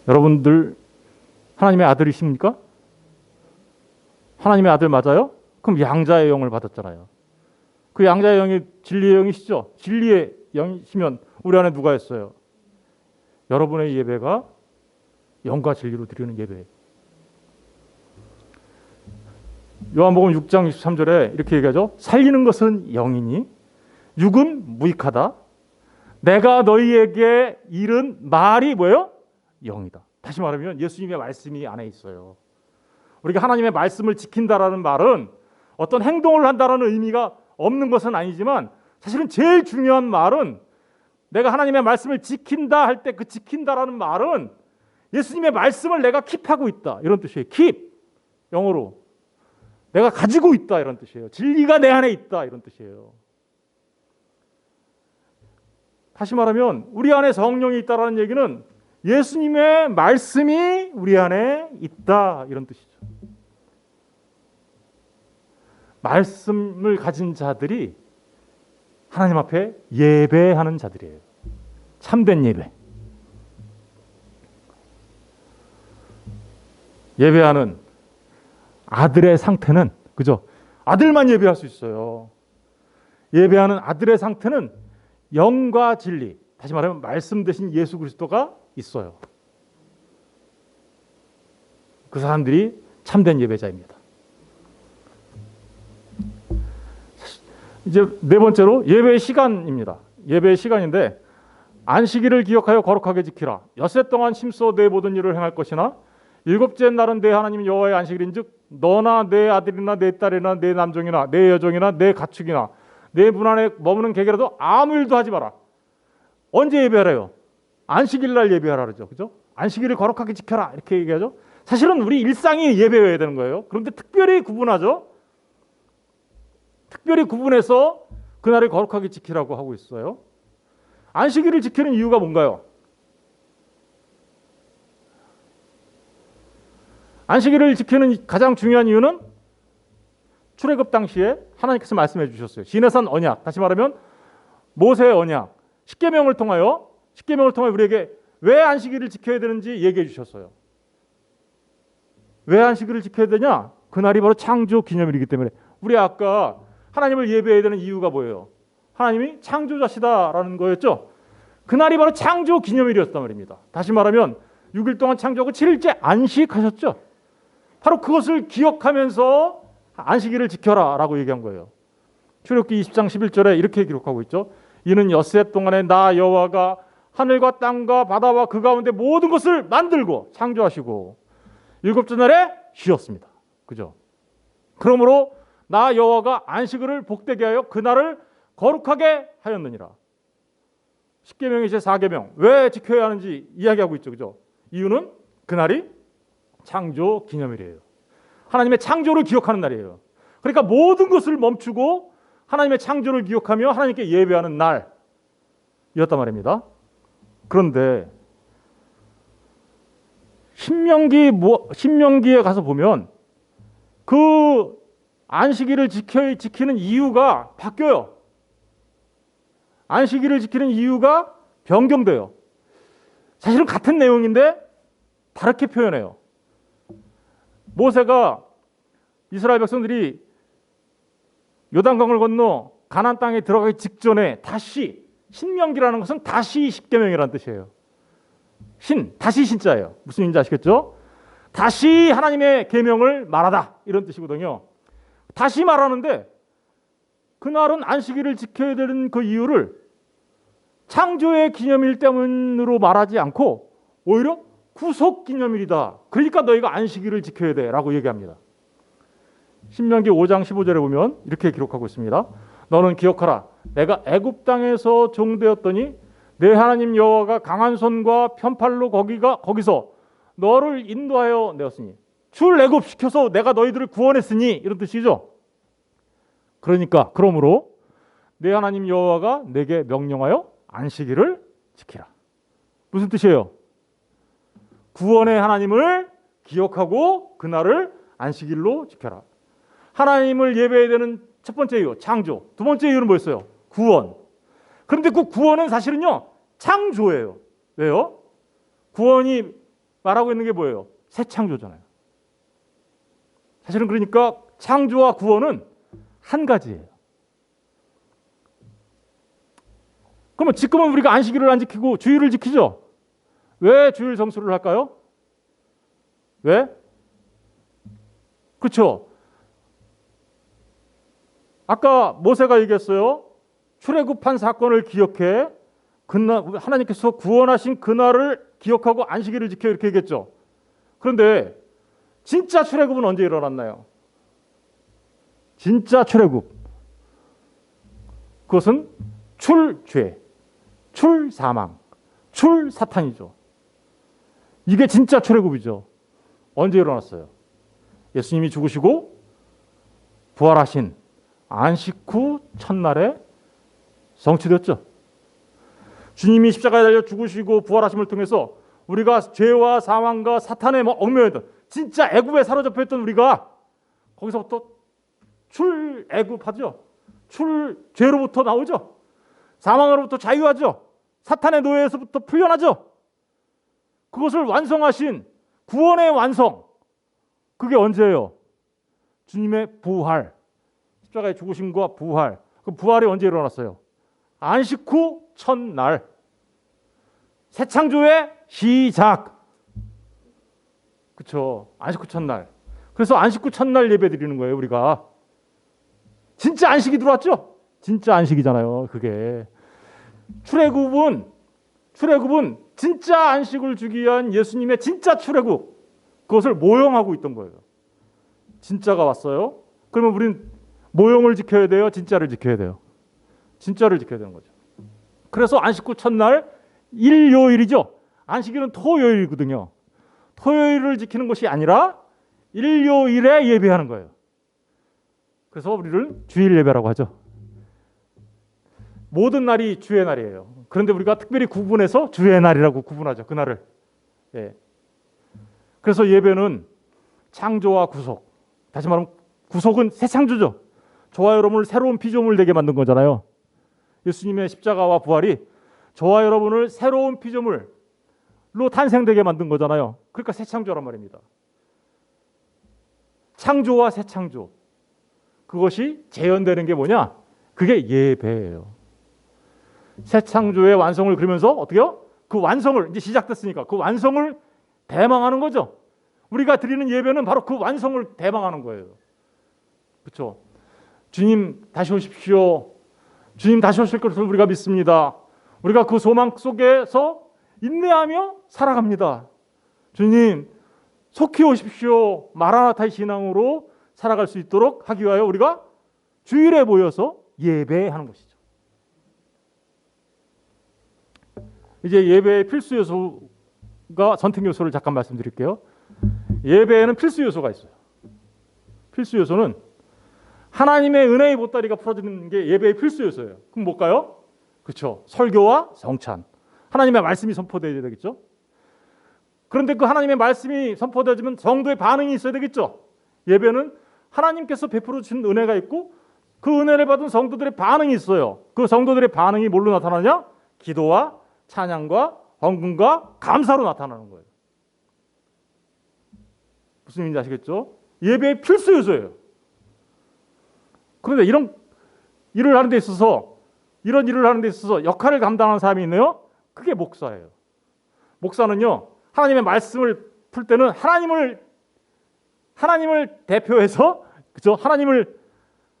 여러분들 하나님의 아들이십니까? 하나님의 아들 맞아요? 그럼 양자의 영을 받았잖아요. 그 양자의 영이 진리의 영이시죠? 진리의 영이시면 우리 안에 누가 있어요? 여러분의 예배가 영과 진리로 드리는 예배예요. 요한복음 6장 23절에 이렇게 얘기하죠. 살리는 것은 영이니 육은 무익하다. 내가 너희에게 이른 말이 뭐예요? 영이다. 다시 말하면 예수님의 말씀이 안에 있어요. 우리가 하나님의 말씀을 지킨다라는 말은 어떤 행동을 한다라는 의미가 없는 것은 아니지만 사실은 제일 중요한 말은 내가 하나님의 말씀을 지킨다 할 때 그 지킨다라는 말은 예수님의 말씀을 내가 킵하고 있다 이런 뜻이에요. 킵 영어로 내가 가지고 있다 이런 뜻이에요. 진리가 내 안에 있다 이런 뜻이에요. 다시 말하면 우리 안에 성령이 있다라는 얘기는 예수님의 말씀이 우리 안에 있다 이런 뜻이죠. 말씀을 가진 자들이 하나님 앞에 예배하는 자들이에요. 참된 예배. 예배하는 아들의 상태는 그죠? 아들만 예배할 수 있어요. 예배하는 아들의 상태는 영과 진리, 다시 말하면 말씀 대신 예수 그리스도가 있어요. 그 사람들이 참된 예배자입니다. 이제 네 번째로 예배의 시간입니다. 예배의 시간인데 안식일을 기억하여 거룩하게 지키라. 엿새 동안 심써 내 모든 일을 행할 것이나 일곱째 날은 내 하나님 여호와의 안식일인즉 너나 내 아들이나 내 딸이나 내 남종이나 내 여종이나 내 가축이나 내 문 안에 머무는 개개라도 아무 일도 하지 마라. 언제 예배하래요? 안식일 날 예배하라 그러죠. 그죠? 안식일을 거룩하게 지켜라 이렇게 얘기하죠. 사실은 우리 일상이 예배여야 되는 거예요. 그런데 특별히 구분하죠. 특별히 구분해서 그날을 거룩하게 지키라고 하고 있어요. 안식일을 지키는 이유가 뭔가요? 안식일을 지키는 가장 중요한 이유는 출애굽 당시에 하나님께서 말씀해 주셨어요. 시내산 언약, 다시 말하면 모세의 언약, 십계명을 통하여 우리에게 왜 안식일을 지켜야 되는지 얘기해 주셨어요. 왜 안식일을 지켜야 되냐? 그날이 바로 창조 기념일이기 때문에. 우리 아까 하나님을 예배해야 되는 이유가 뭐예요? 하나님이 창조자시다라는 거였죠. 그날이 바로 창조 기념일이었단 말입니다. 다시 말하면 6일 동안 창조하고 7일째 안식하셨죠. 바로 그것을 기억하면서 안식일을 지켜라 라고 얘기한 거예요. 출애굽기 20장 11절에 이렇게 기록하고 있죠. 이는 엿새 동안에 나 여호와가 하늘과 땅과 바다와 그 가운데 모든 것을 만들고 창조하시고 일곱째 날에 쉬었습니다. 그죠? 그러므로 나 여호와가 안식일을 복되게 하여 그날을 거룩하게 하였느니라. 10계명이 제 4계명 왜 지켜야 하는지 이야기하고 있죠. 그죠? 이유는 그날이 창조 기념일이에요. 하나님의 창조를 기억하는 날이에요. 그러니까 모든 것을 멈추고 하나님의 창조를 기억하며 하나님께 예배하는 날이었단 말입니다. 그런데 신명기에 가서 보면 그 안식일을 지키는 이유가 바뀌어요. 안식일을 지키는 이유가 변경돼요. 사실은 같은 내용인데 다르게 표현해요. 모세가 이스라엘 백성들이 요단강을 건너 가나안 땅에 들어가기 직전에 다시 신명기라는 것은 다시 십계명이라는 뜻이에요. 다시 신자예요. 무슨 의미인지 아시겠죠? 다시 하나님의 계명을 말하다 이런 뜻이거든요. 다시 말하는데 그날은 안식일을 지켜야 되는 그 이유를 창조의 기념일 때문으로 말하지 않고 오히려 구속 기념일이다. 그러니까 너희가 안식일을 지켜야 돼라고 얘기합니다. 신명기 5장 15절에 보면 이렇게 기록하고 있습니다. 너는 기억하라. 내가 애굽 땅에서 종되었더니 내 하나님 여호와가 강한 손과 편팔로 거기서 너를 인도하여 내었으니 출애굽시켜서 내가 너희들을 구원했으니 이런 뜻이죠. 그러므로 내 하나님 여호와가 내게 명령하여 안식일을 지키라. 무슨 뜻이에요? 구원의 하나님을 기억하고 그날을 안식일로 지켜라. 하나님을 예배해야 되는 첫 번째 이유 창조, 두 번째 이유는 뭐였어요? 구원. 그런데 그 구원은 사실은요 창조예요. 왜요? 구원이 말하고 있는 게 뭐예요? 새 창조잖아요. 사실은 그러니까 창조와 구원은 한 가지예요. 그러면 지금은 우리가 안식일을 안 지키고 주일을 지키죠? 왜 주일 성수를 할까요? 왜? 그렇죠. 아까 모세가 얘기했어요. 출애굽한 사건을 기억해 하나님께서 구원하신 그날을 기억하고 안식일을 지켜 이렇게 얘기했죠. 그런데 진짜 출애굽은 언제 일어났나요? 진짜 출애굽. 그것은 출죄, 출사망, 출사탄이죠. 이게 진짜 출애굽이죠. 언제 일어났어요? 예수님이 죽으시고 부활하신 안식 후 첫날에 성취되었죠. 주님이 십자가에 달려 죽으시고 부활하심을 통해서 우리가 죄와 사망과 사탄에 얽매였던 진짜 애굽에 사로잡혀있던 우리가 거기서부터 출애굽하죠. 죄로부터 나오죠. 사망으로부터 자유하죠. 사탄의 노예에서부터 풀려나죠. 그것을 완성하신 구원의 완성. 그게 언제예요? 주님의 부활. 십자가의 죽으심과 부활. 그 부활이 언제 일어났어요? 안식 후 첫날. 새 창조의 시작. 그렇죠. 안식 후 첫날. 그래서 안식 후 첫날 예배 드리는 거예요, 우리가. 진짜 안식이 들어왔죠? 진짜 안식이잖아요, 그게. 출애굽은 진짜 안식을 주기 위한 예수님의 진짜 출애굽. 그것을 모형하고 있던 거예요. 진짜가 왔어요. 그러면 우리는 모형을 지켜야 돼요? 진짜를 지켜야 돼요? 진짜를 지켜야 되는 거죠. 그래서 안식 후 첫날 일요일이죠. 안식일은 토요일이거든요. 토요일을 지키는 것이 아니라 일요일에 예배하는 거예요. 그래서 우리를 주일 예배라고 하죠. 모든 날이 주의 날이에요. 그런데 우리가 특별히 구분해서 주의 날이라고 구분하죠. 그날을. 예. 그래서 예배는 창조와 구속. 다시 말하면 구속은 새 창조죠. 저와 여러분을 새로운 피조물 되게 만든 거잖아요. 예수님의 십자가와 부활이 저와 여러분을 새로운 피조물로 탄생되게 만든 거잖아요. 그러니까 새 창조란 말입니다. 창조와 새 창조. 그것이 재현되는 게 뭐냐? 그게 예배예요. 새 창조의 완성을 그리면서 어떻게요? 그 완성을 이제 시작됐으니까 그 완성을 대망하는 거죠. 우리가 드리는 예배는 바로 그 완성을 대망하는 거예요. 그렇죠? 주님 다시 오십시오. 주님 다시 오실 것을 우리가 믿습니다. 우리가 그 소망 속에서 인내하며 살아갑니다. 주님 속히 오십시오. 마라나타의 신앙으로 살아갈 수 있도록 하기 위하여 우리가 주일에 모여서 예배하는 것이죠. 이제 예배의 필수 요소가 선택 요소를 잠깐 말씀드릴게요. 예배에는 필수 요소가 있어요. 필수 요소는 하나님의 은혜의 보따리가 풀어지는 게 예배의 필수 요소예요. 그럼 뭘까요? 그렇죠. 설교와 성찬. 하나님의 말씀이 선포되어야 되겠죠. 그런데 그 하나님의 말씀이 선포되어지면 성도의 반응이 있어야 되겠죠. 예배는 하나님께서 베풀어 주신 은혜가 있고 그 은혜를 받은 성도들의 반응이 있어요. 그 성도들의 반응이 뭘로 나타나냐? 기도와 찬양과 헌금과 감사로 나타나는 거예요. 무슨 의미인지 아시겠죠? 예배의 필수 요소예요. 그런데 이런 일을 하는 데 있어서 역할을 감당하는 사람이 있네요. 그게 목사예요. 목사는요, 하나님의 말씀을 풀 때는 하나님을 대표해서, 그죠?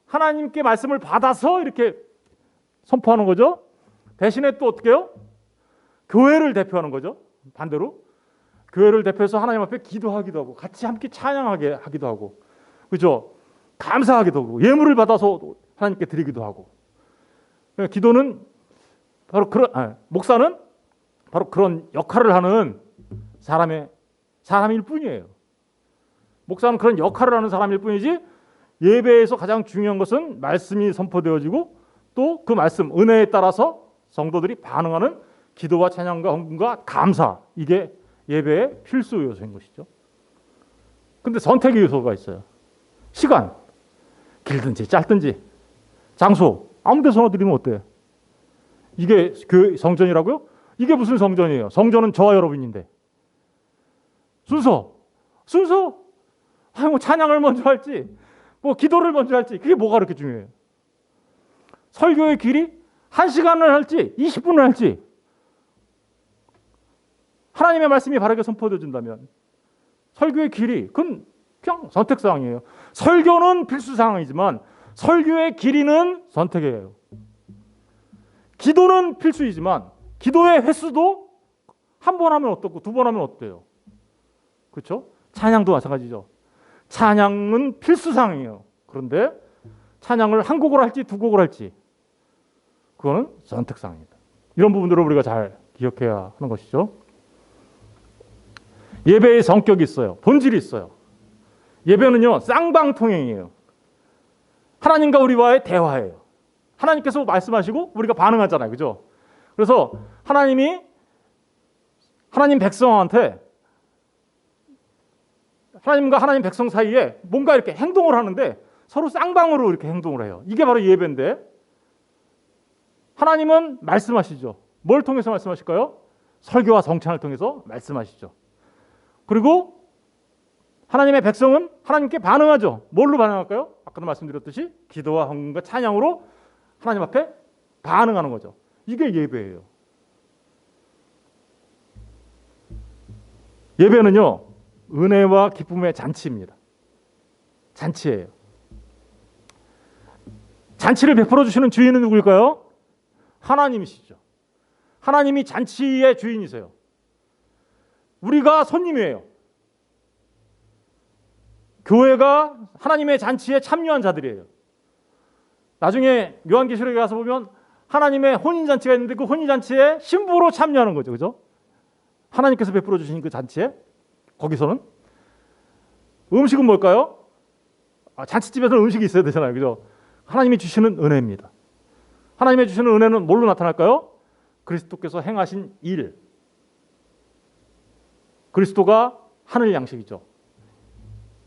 하나님께 말씀을 받아서 이렇게 선포하는 거죠. 대신에 또 어떻게 해요? 교회를 대표하는 거죠. 반대로. 교회를 대표해서 하나님 앞에 기도하기도 하고, 같이 함께 찬양하게 하기도 하고, 그죠? 감사하기도 하고, 예물을 받아서 하나님께 드리기도 하고. 기도는 바로 목사는 바로 그런 역할을 하는 사람일 뿐이에요. 목사는 그런 역할을 하는 사람일 뿐이지 예배에서 가장 중요한 것은 말씀이 선포되어지고 또 그 말씀, 은혜에 따라서 성도들이 반응하는 기도와 찬양과 헌금과 감사, 이게 예배의 필수 요소인 것이죠. 근데 선택의 요소가 있어요. 시간, 길든지 짧든지 장소, 아무 데서나 드리면 어때요? 이게 교회 성전이라고요? 이게 무슨 성전이에요? 성전은 저와 여러분인데. 순서. 뭐 찬양을 먼저 할지, 뭐 기도를 먼저 할지, 그게 뭐가 그렇게 중요해요? 설교의 길이 1시간을 할지 20분을 할지, 하나님의 말씀이 바르게 선포되어진다면 설교의 길이, 그건 그냥 선택사항이에요. 설교는 필수사항이지만 설교의 길이는 선택이에요. 기도는 필수이지만 기도의 횟수도 한 번 하면 어떻고 두 번 하면 어때요? 그렇죠? 찬양도 마찬가지죠. 찬양은 필수사항이에요. 그런데 찬양을 한 곡을 할지 두 곡을 할지, 그거는 선택사항입니다. 이런 부분들을 우리가 잘 기억해야 하는 것이죠. 예배의 성격이 있어요. 본질이 있어요. 예배는요, 쌍방통행이에요. 하나님과 우리와의 대화예요. 하나님께서 말씀하시고 우리가 반응하잖아요. 그죠? 그래서 하나님 백성한테, 하나님과 하나님 백성 사이에 뭔가 이렇게 행동을 하는데 서로 쌍방으로 이렇게 행동을 해요. 이게 바로 예배인데, 하나님은 말씀하시죠. 뭘 통해서 말씀하실까요? 설교와 성찬을 통해서 말씀하시죠. 그리고 하나님의 백성은 하나님께 반응하죠. 뭘로 반응할까요? 아까도 말씀드렸듯이 기도와 헌금과 찬양으로 하나님 앞에 반응하는 거죠. 이게 예배예요. 예배는요, 은혜와 기쁨의 잔치입니다. 잔치예요. 잔치를 베풀어 주시는 주인은 누구일까요? 하나님이시죠. 하나님이 잔치의 주인이세요. 우리가 손님이에요. 교회가 하나님의 잔치에 참여한 자들이에요. 나중에 요한계시록에 가서 보면 하나님의 혼인잔치가 있는데 그 혼인잔치에 신부로 참여하는 거죠. 그죠? 하나님께서 베풀어 주신 그 잔치에, 거기서는 음식은 뭘까요? 잔치집에서는 음식이 있어야 되잖아요. 그죠? 하나님이 주시는 은혜입니다. 하나님이 주시는 은혜는 뭘로 나타날까요? 그리스도께서 행하신 일. 그리스도가 하늘 양식이죠.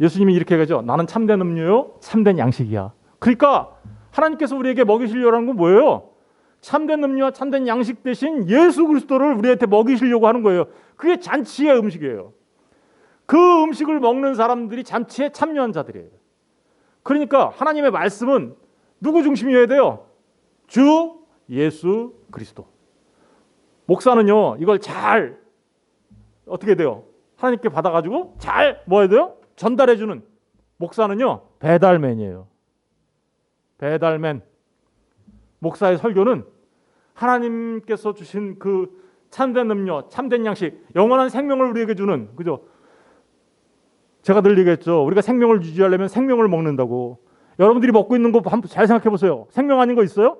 예수님이 이렇게 얘기하죠. 나는 참된 음료요, 참된 양식이야. 그러니까 하나님께서 우리에게 먹이시려는 건 뭐예요? 참된 음료와 참된 양식 대신 예수 그리스도를 우리한테 먹이시려고 하는 거예요. 그게 잔치의 음식이에요. 그 음식을 먹는 사람들이 잔치에 참여한 자들이에요. 그러니까 하나님의 말씀은 누구 중심이어야 돼요? 주 예수 그리스도. 목사는요, 이걸 잘 어떻게 돼요? 하나님께 받아가지고 잘 뭐 해야 돼요? 전달해주는. 목사는요, 배달맨이에요. 배달맨. 목사의 설교는 하나님께서 주신 그 참된 음료, 참된 양식, 영원한 생명을 우리에게 주는, 그죠? 제가 늘 얘기했죠. 우리가 생명을 유지하려면 생명을 먹는다고. 여러분들이 먹고 있는 거 한번 잘 생각해 보세요. 생명 아닌 거 있어요?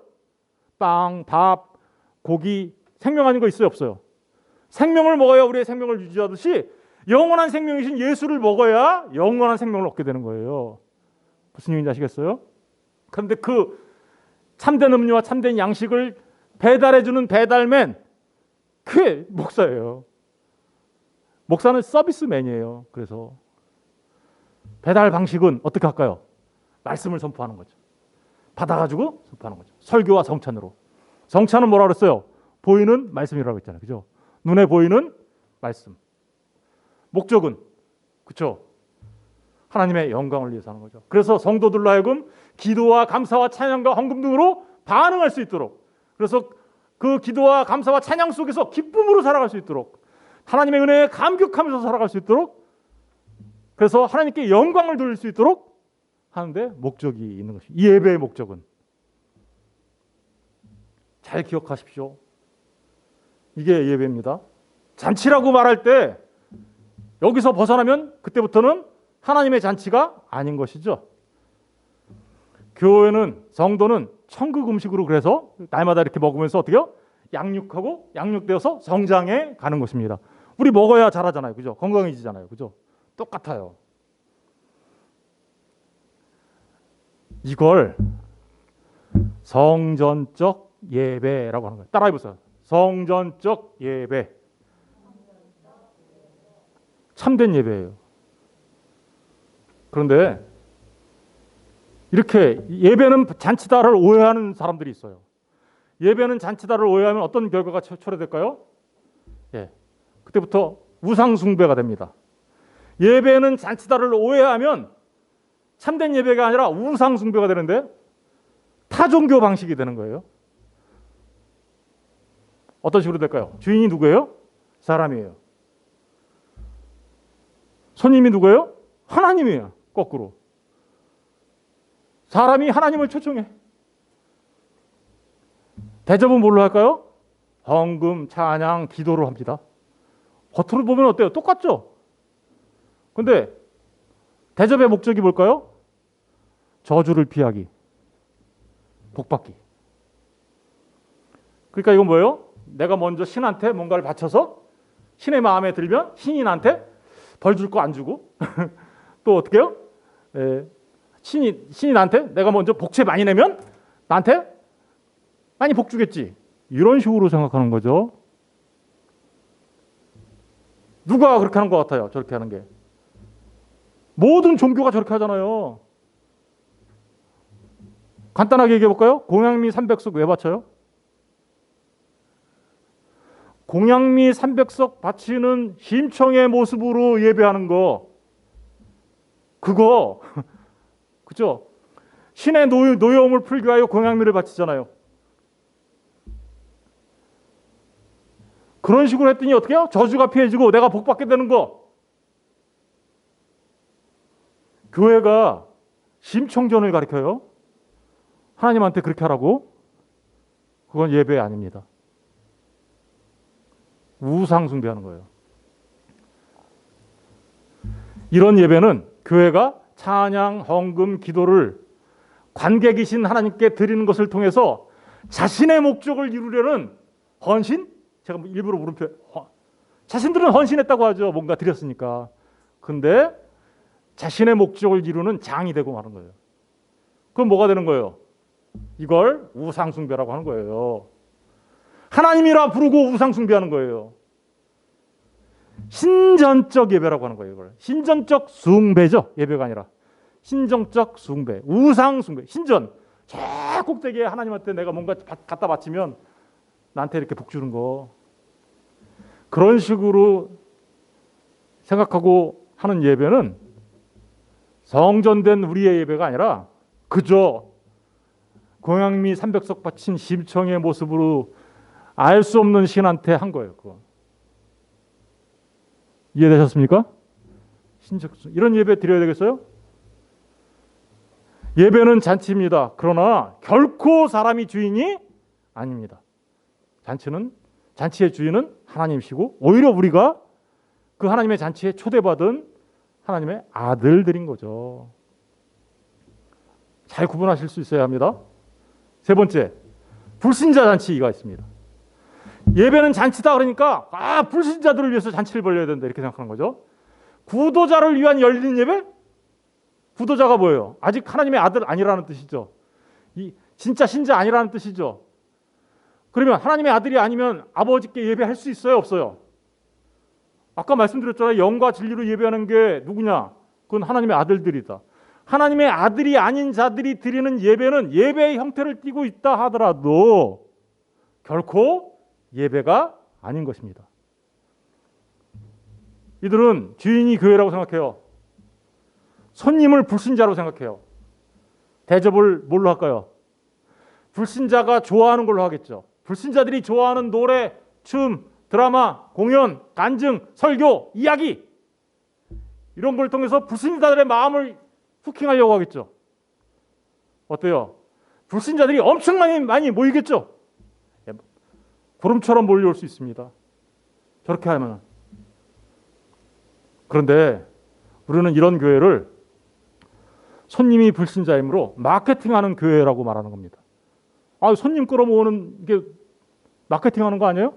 빵, 밥, 고기, 생명 아닌 거 있어요? 없어요? 생명을 먹어야 우리의 생명을 유지하듯이 영원한 생명이신 예수를 먹어야 영원한 생명을 얻게 되는 거예요. 무슨 얘기인지 아시겠어요? 그런데 그 참된 음료와 참된 양식을 배달해주는 배달맨, 그게 목사예요. 목사는 서비스맨이에요. 그래서 배달 방식은 어떻게 할까요? 말씀을 선포하는 거죠. 받아가지고 선포하는 거죠. 설교와 성찬으로. 성찬은 뭐라 그랬어요? 보이는 말씀이라고 했잖아요. 그죠? 눈에 보이는 말씀. 목적은 그렇죠? 하나님의 영광을 위해서 하는 거죠. 그래서 성도들로 하여금 기도와 감사와 찬양과 헌금 등으로 반응할 수 있도록, 그래서 그 기도와 감사와 찬양 속에서 기쁨으로 살아갈 수 있도록, 하나님의 은혜에 감격하면서 살아갈 수 있도록, 그래서 하나님께 영광을 돌릴 수 있도록 하는데 목적이 있는 것이, 이 예배의 목적은 잘 기억하십시오. 이게 예배입니다. 잔치라고 말할 때 여기서 벗어나면 그때부터는 하나님의 잔치가 아닌 것이죠. 교회는, 성도는 천국 음식으로, 그래서 날마다 이렇게 먹으면서 어떻게 해요? 양육하고 양육되어서 성장해 가는 것입니다. 우리 먹어야 자라잖아요. 그죠? 건강해지잖아요. 그죠? 똑같아요. 이걸 성전적 예배라고 하는 거예요. 따라해 보세요. 성전적 예배. 참된 예배예요. 그런데 이렇게 예배는 잔치다를 오해하는 사람들이 있어요. 예배는 잔치다를 오해하면 어떤 결과가 초래될까요? 예, 그때부터 우상 숭배가 됩니다. 예배는 잔치다를 오해하면 참된 예배가 아니라 우상 숭배가 되는데 타종교 방식이 되는 거예요. 어떤 식으로 될까요? 주인이 누구예요? 사람이에요. 손님이 누구예요? 하나님이에요. 거꾸로. 사람이 하나님을 초청해. 대접은 뭘로 할까요? 헌금, 찬양, 기도로 합니다. 겉으로 보면 어때요? 똑같죠? 근데 대접의 목적이 뭘까요? 저주를 피하기, 복받기. 그러니까 이건 뭐예요? 내가 먼저 신한테 뭔가를 바쳐서 신의 마음에 들면 신이 나한테 벌 줄 거 안 주고 또 어떻게 해요? 신이 나한테 내가 먼저 복채 많이 내면 나한테 많이 복 주겠지. 이런 식으로 생각하는 거죠. 누가 그렇게 하는 것 같아요? 저렇게 하는 게. 모든 종교가 저렇게 하잖아요. 간단하게 얘기해 볼까요? 공양미 300석 왜 바쳐요? 공양미 300석 바치는 심청의 모습으로 예배하는 거, 그거 그죠? 신의 노여움을 풀기 위하여 공양미를 바치잖아요. 그런 식으로 했더니 어떻게 해요? 저주가 피해지고 내가 복받게 되는 거. 교회가 심청전을 가르쳐요. 하나님한테 그렇게 하라고? 그건 예배 아닙니다. 우상 숭배하는 거예요. 이런 예배는 교회가 찬양, 헌금, 기도를 관객이신 하나님께 드리는 것을 통해서 자신의 목적을 이루려는 헌신? 제가 일부러 물음표, 자신들은 헌신했다고 하죠. 뭔가 드렸으니까. 근데 자신의 목적을 이루는 장이 되고 마는 거예요. 그럼 뭐가 되는 거예요? 이걸 우상 숭배라고 하는 거예요. 하나님이라 부르고 우상 숭배하는 거예요. 신전적 예배라고 하는 거예요. 이걸 신전적 숭배죠. 예배가 아니라 신정적 숭배, 우상 숭배. 신전, 저 꼭대기에 하나님한테 내가 뭔가 갖다 바치면 나한테 이렇게 복 주는 거. 그런 식으로 생각하고 하는 예배는 성전된 우리의 예배가 아니라 그저 공양미 300석 바친 심청의 모습으로 알 수 없는 신한테 한 거예요. 그거. 이해되셨습니까? 이런 예배 드려야 되겠어요? 예배는 잔치입니다. 그러나 결코 사람이 주인이 아닙니다. 잔치의 주인은 하나님이시고 오히려 우리가 그 하나님의 잔치에 초대받은 하나님의 아들들인 거죠. 잘 구분하실 수 있어야 합니다. 세 번째, 불신자 잔치가 있습니다. 예배는 잔치다 그러니까 불신자들을 위해서 잔치를 벌려야 된다 이렇게 생각하는 거죠. 구도자를 위한 열린 예배? 구도자가 뭐예요? 아직 하나님의 아들 아니라는 뜻이죠. 진짜 신자 아니라는 뜻이죠. 그러면 하나님의 아들이 아니면 아버지께 예배할 수 있어요? 없어요? 아까 말씀드렸잖아요. 영과 진리로 예배하는 게 누구냐? 그건 하나님의 아들들이다. 하나님의 아들이 아닌 자들이 드리는 예배는 예배의 형태를 띠고 있다 하더라도 결코 예배가 아닌 것입니다. 이들은 주인이 교회라고 생각해요. 손님을 불신자로 생각해요. 대접을 뭘로 할까요? 불신자가 좋아하는 걸로 하겠죠. 불신자들이 좋아하는 노래, 춤, 드라마, 공연, 간증, 설교, 이야기 이런 걸 통해서 불신자들의 마음을 후킹하려고 하겠죠. 어때요? 불신자들이 엄청 많이 모이겠죠. 구름처럼 몰려올 수 있습니다. 저렇게 하면. 그런데 우리는 이런 교회를 손님이 불신자이므로 마케팅하는 교회라고 말하는 겁니다. 손님 끌어모으는 게 마케팅하는 거 아니에요?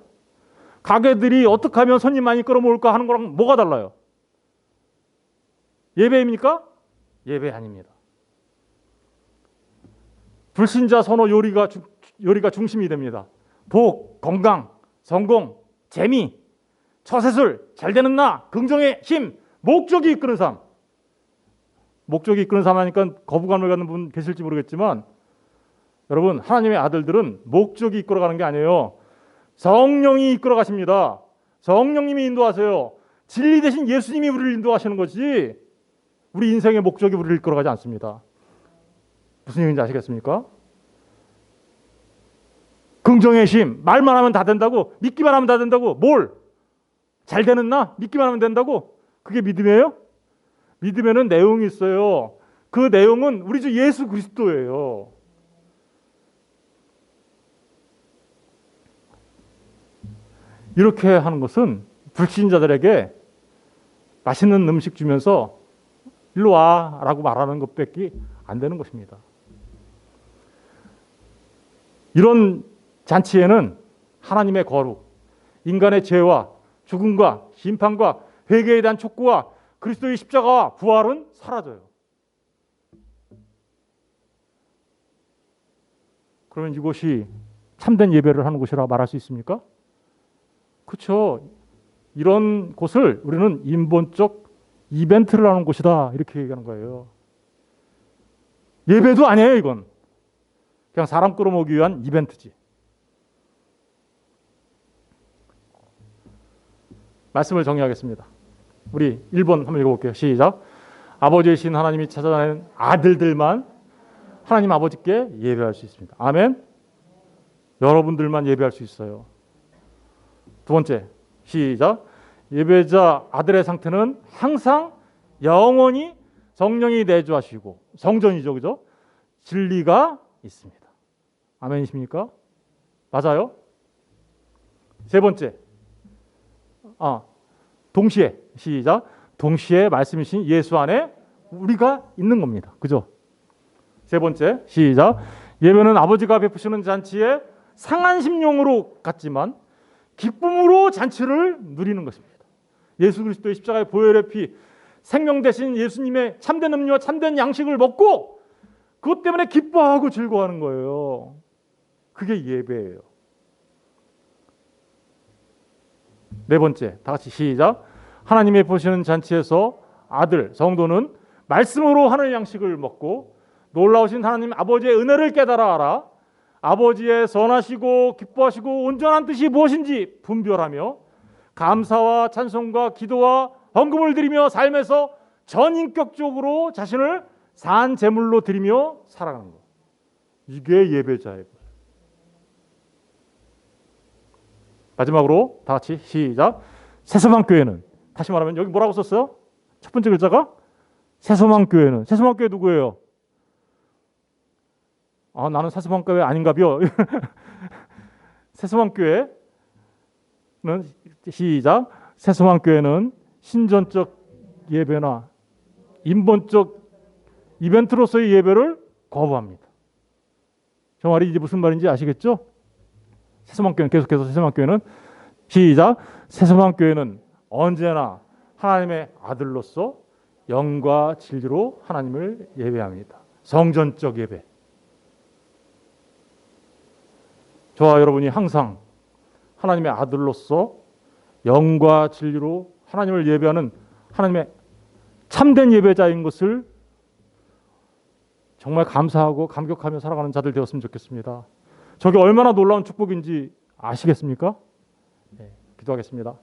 가게들이 어떻게 하면 손님 많이 끌어모을까 하는 거랑 뭐가 달라요? 예배입니까? 예배 아닙니다. 불신자 선호 요리가 중심이 됩니다. 복, 건강, 성공, 재미, 처세술, 잘 되는 나, 긍정의 힘, 목적이 이끄는 삶. 목적이 이끄는 삶 하니까 거부감을 갖는 분 계실지 모르겠지만 여러분, 하나님의 아들들은 목적이 이끌어가는 게 아니에요. 성령이 이끌어가십니다. 성령님이 인도하세요. 진리 대신 예수님이 우리를 인도하시는 거지 우리 인생의 목적이 우리를 이끌어가지 않습니다. 무슨 얘기인지 아시겠습니까? 긍정의 심, 말만 하면 다 된다고, 믿기만 하면 다 된다고, 잘 되는 나, 믿기만 하면 된다고? 그게 믿음이에요? 믿음에는 내용이 있어요. 그 내용은 우리 주 예수 그리스도예요. 이렇게 하는 것은 불신자들에게 맛있는 음식 주면서 일로 와 라고 말하는 것밖에 안 되는 것입니다. 이런 잔치에는 하나님의 거룩, 인간의 죄와 죽음과 심판과 회개에 대한 촉구와 그리스도의 십자가와 부활은 사라져요. 그러면 이곳이 참된 예배를 하는 곳이라 말할 수 있습니까? 그렇죠. 이런 곳을 우리는 인본적 이벤트를 하는 곳이다 이렇게 얘기하는 거예요. 예배도 아니에요. 이건 그냥 사람 끌어모으기 위한 이벤트지. 말씀을 정리하겠습니다. 우리 1번 한번 읽어볼게요. 시작. 아버지이신 하나님이 찾아낸 아들들만 하나님 아버지께 예배할 수 있습니다. 아멘. 여러분들만 예배할 수 있어요. 두 번째, 시작. 예배자 아들의 상태는 항상 영원히 성령이 내주하시고 성전이죠, 그죠? 진리가 있습니다. 아멘이십니까? 맞아요? 세 번째, 동시에 시작. 동시에 말씀이신 예수 안에 우리가 있는 겁니다. 그죠? 세 번째, 시작. 예배는 아버지가 베푸시는 잔치에 상한 심령으로 갔지만 기쁨으로 잔치를 누리는 것입니다. 예수 그리스도의 십자가의 보혈의 피, 생명 대신 예수님의 참된 음료와 참된 양식을 먹고 그것 때문에 기뻐하고 즐거워하는 거예요. 그게 예배예요. 네 번째, 다 같이 시작. 하나님의 보시는 잔치에서 아들, 성도는 말씀으로 하늘 양식을 먹고 놀라우신 하나님 아버지의 은혜를 깨달아 알아 아버지의 선하시고 기뻐하시고 온전한 뜻이 무엇인지 분별하며 감사와 찬송과 기도와 헌금을 드리며 삶에서 전인격적으로 자신을 산 제물로 드리며 살아가는 것. 이게 예배자예요. 마지막으로 다 같이 시작. 새소망교회는, 다시 말하면 여기 뭐라고 썼어요? 첫 번째 글자가 새소망교회는. 새소망교회 누구예요? 아, 나는 새소망교회 아닌가벼. 새소망교회는 시작. 새소망교회는 신전적 예배나 인본적 이벤트로서의 예배를 거부합니다. 저 말이 이제 무슨 말인지 아시겠죠? 새소망교회는, 계속해서 새소망교회는 시작. 새소망교회는 언제나 하나님의 아들로서 영과 진리로 하나님을 예배합니다. 성전적 예배. 저와 여러분이 항상 하나님의 아들로서 영과 진리로 하나님을 예배하는 하나님의 참된 예배자인 것을 정말 감사하고 감격하며 살아가는 자들 되었으면 좋겠습니다. 저게 얼마나 놀라운 축복인지 아시겠습니까? 네, 기도하겠습니다.